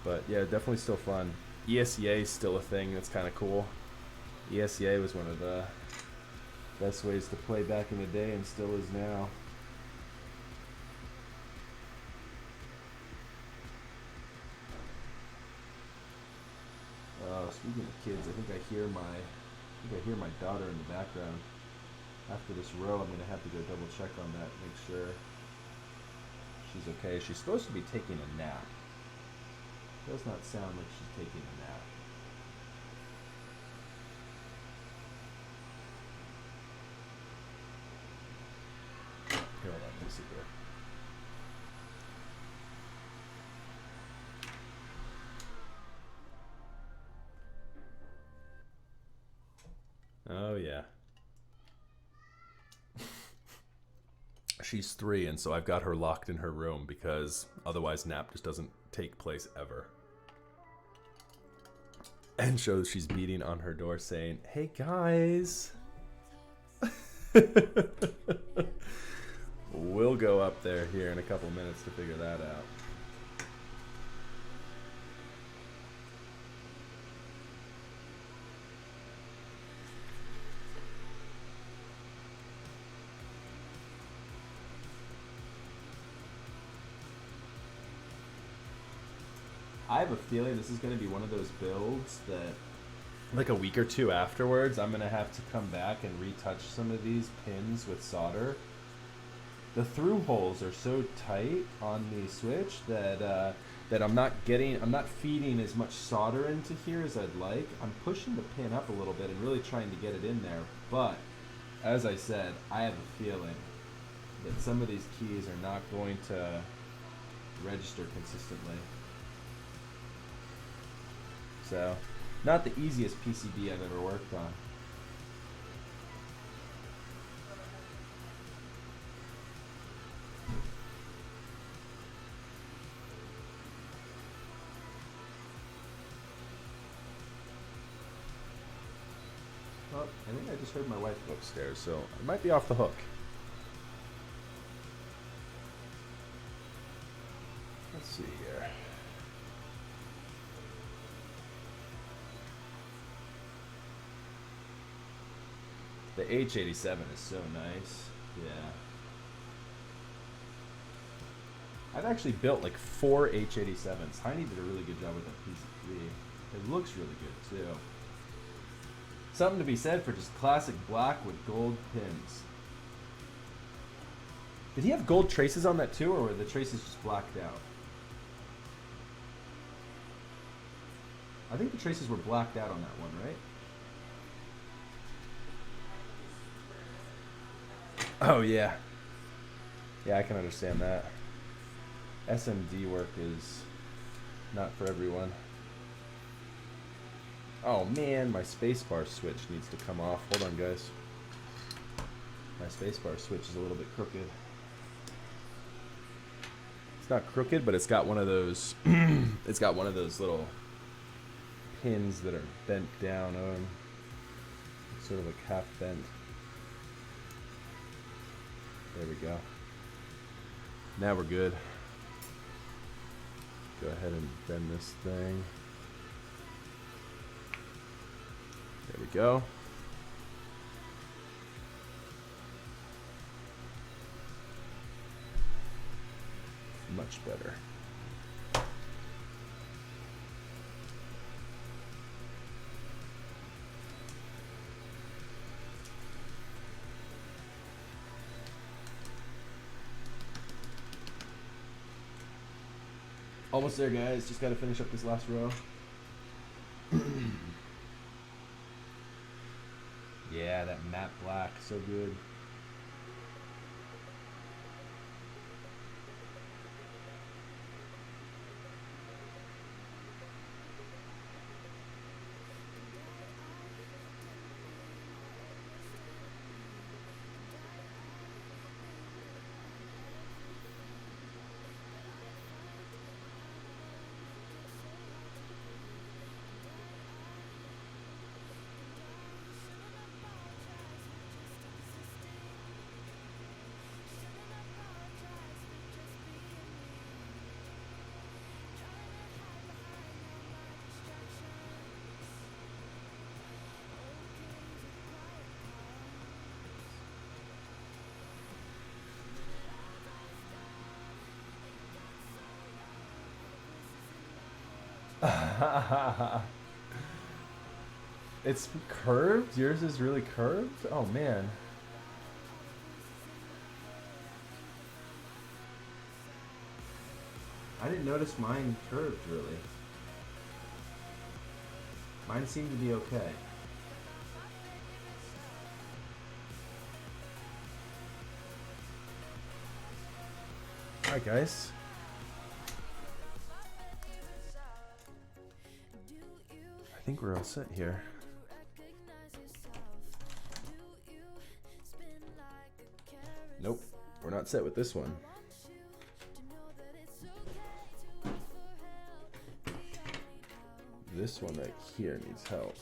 S1: But yeah, definitely still fun. ESEA is still a thing that's kind of cool. ESEA was one of the best ways to play back in the day and still is now. Speaking of kids, I think I hear my daughter in the background. After this row, I'm gonna have to go double check on that, make sure she's okay. She's supposed to be taking a nap. Does not sound like she's taking a nap. Here, hold on, let me see here. Oh yeah. She's 3, and so I've got her locked in her room because otherwise nap just doesn't take place ever. And shows she's beating on her door saying, "Hey guys." We'll go up there here in a couple minutes to figure that out. I have a feeling this is going to be one of those builds that, like a week or two afterwards, I'm going to have to come back and retouch some of these pins with solder. The through holes are so tight on the switch that I'm not feeding as much solder into here as I'd like. I'm pushing the pin up a little bit and really trying to get it in there. But as I said, I have a feeling that some of these keys are not going to register consistently. So, not the easiest PCB I've ever worked on. Oh, I think I just heard my wife go upstairs, so I might be off the hook. Let's see here. The H87 is so nice. Yeah. I've actually built like 4 H87s. Heine did a really good job with that PCB. It looks really good too. Something to be said for just classic black with gold pins. Did he have gold traces on that too, or were the traces just blacked out? I think the traces were blacked out on that one, right? Oh yeah. Yeah, I can understand that. SMD work is not for everyone. Oh man, my spacebar switch needs to come off. Hold on, guys. My spacebar switch is a little bit crooked. It's not crooked, but it's got one of those. It's got one of those little pins that are bent down on. It's sort of like half bent. There we go. Now we're good. Go ahead and bend this thing. There we go. Much better. Almost there, guys. Just got to finish up this last row. Yeah, that matte black, so good. It's curved? Yours is really curved? Oh man. I didn't notice mine curved really. Mine seemed to be okay. Alright guys. I think we're all set here. Nope, we're not set with this one. This one right here needs help.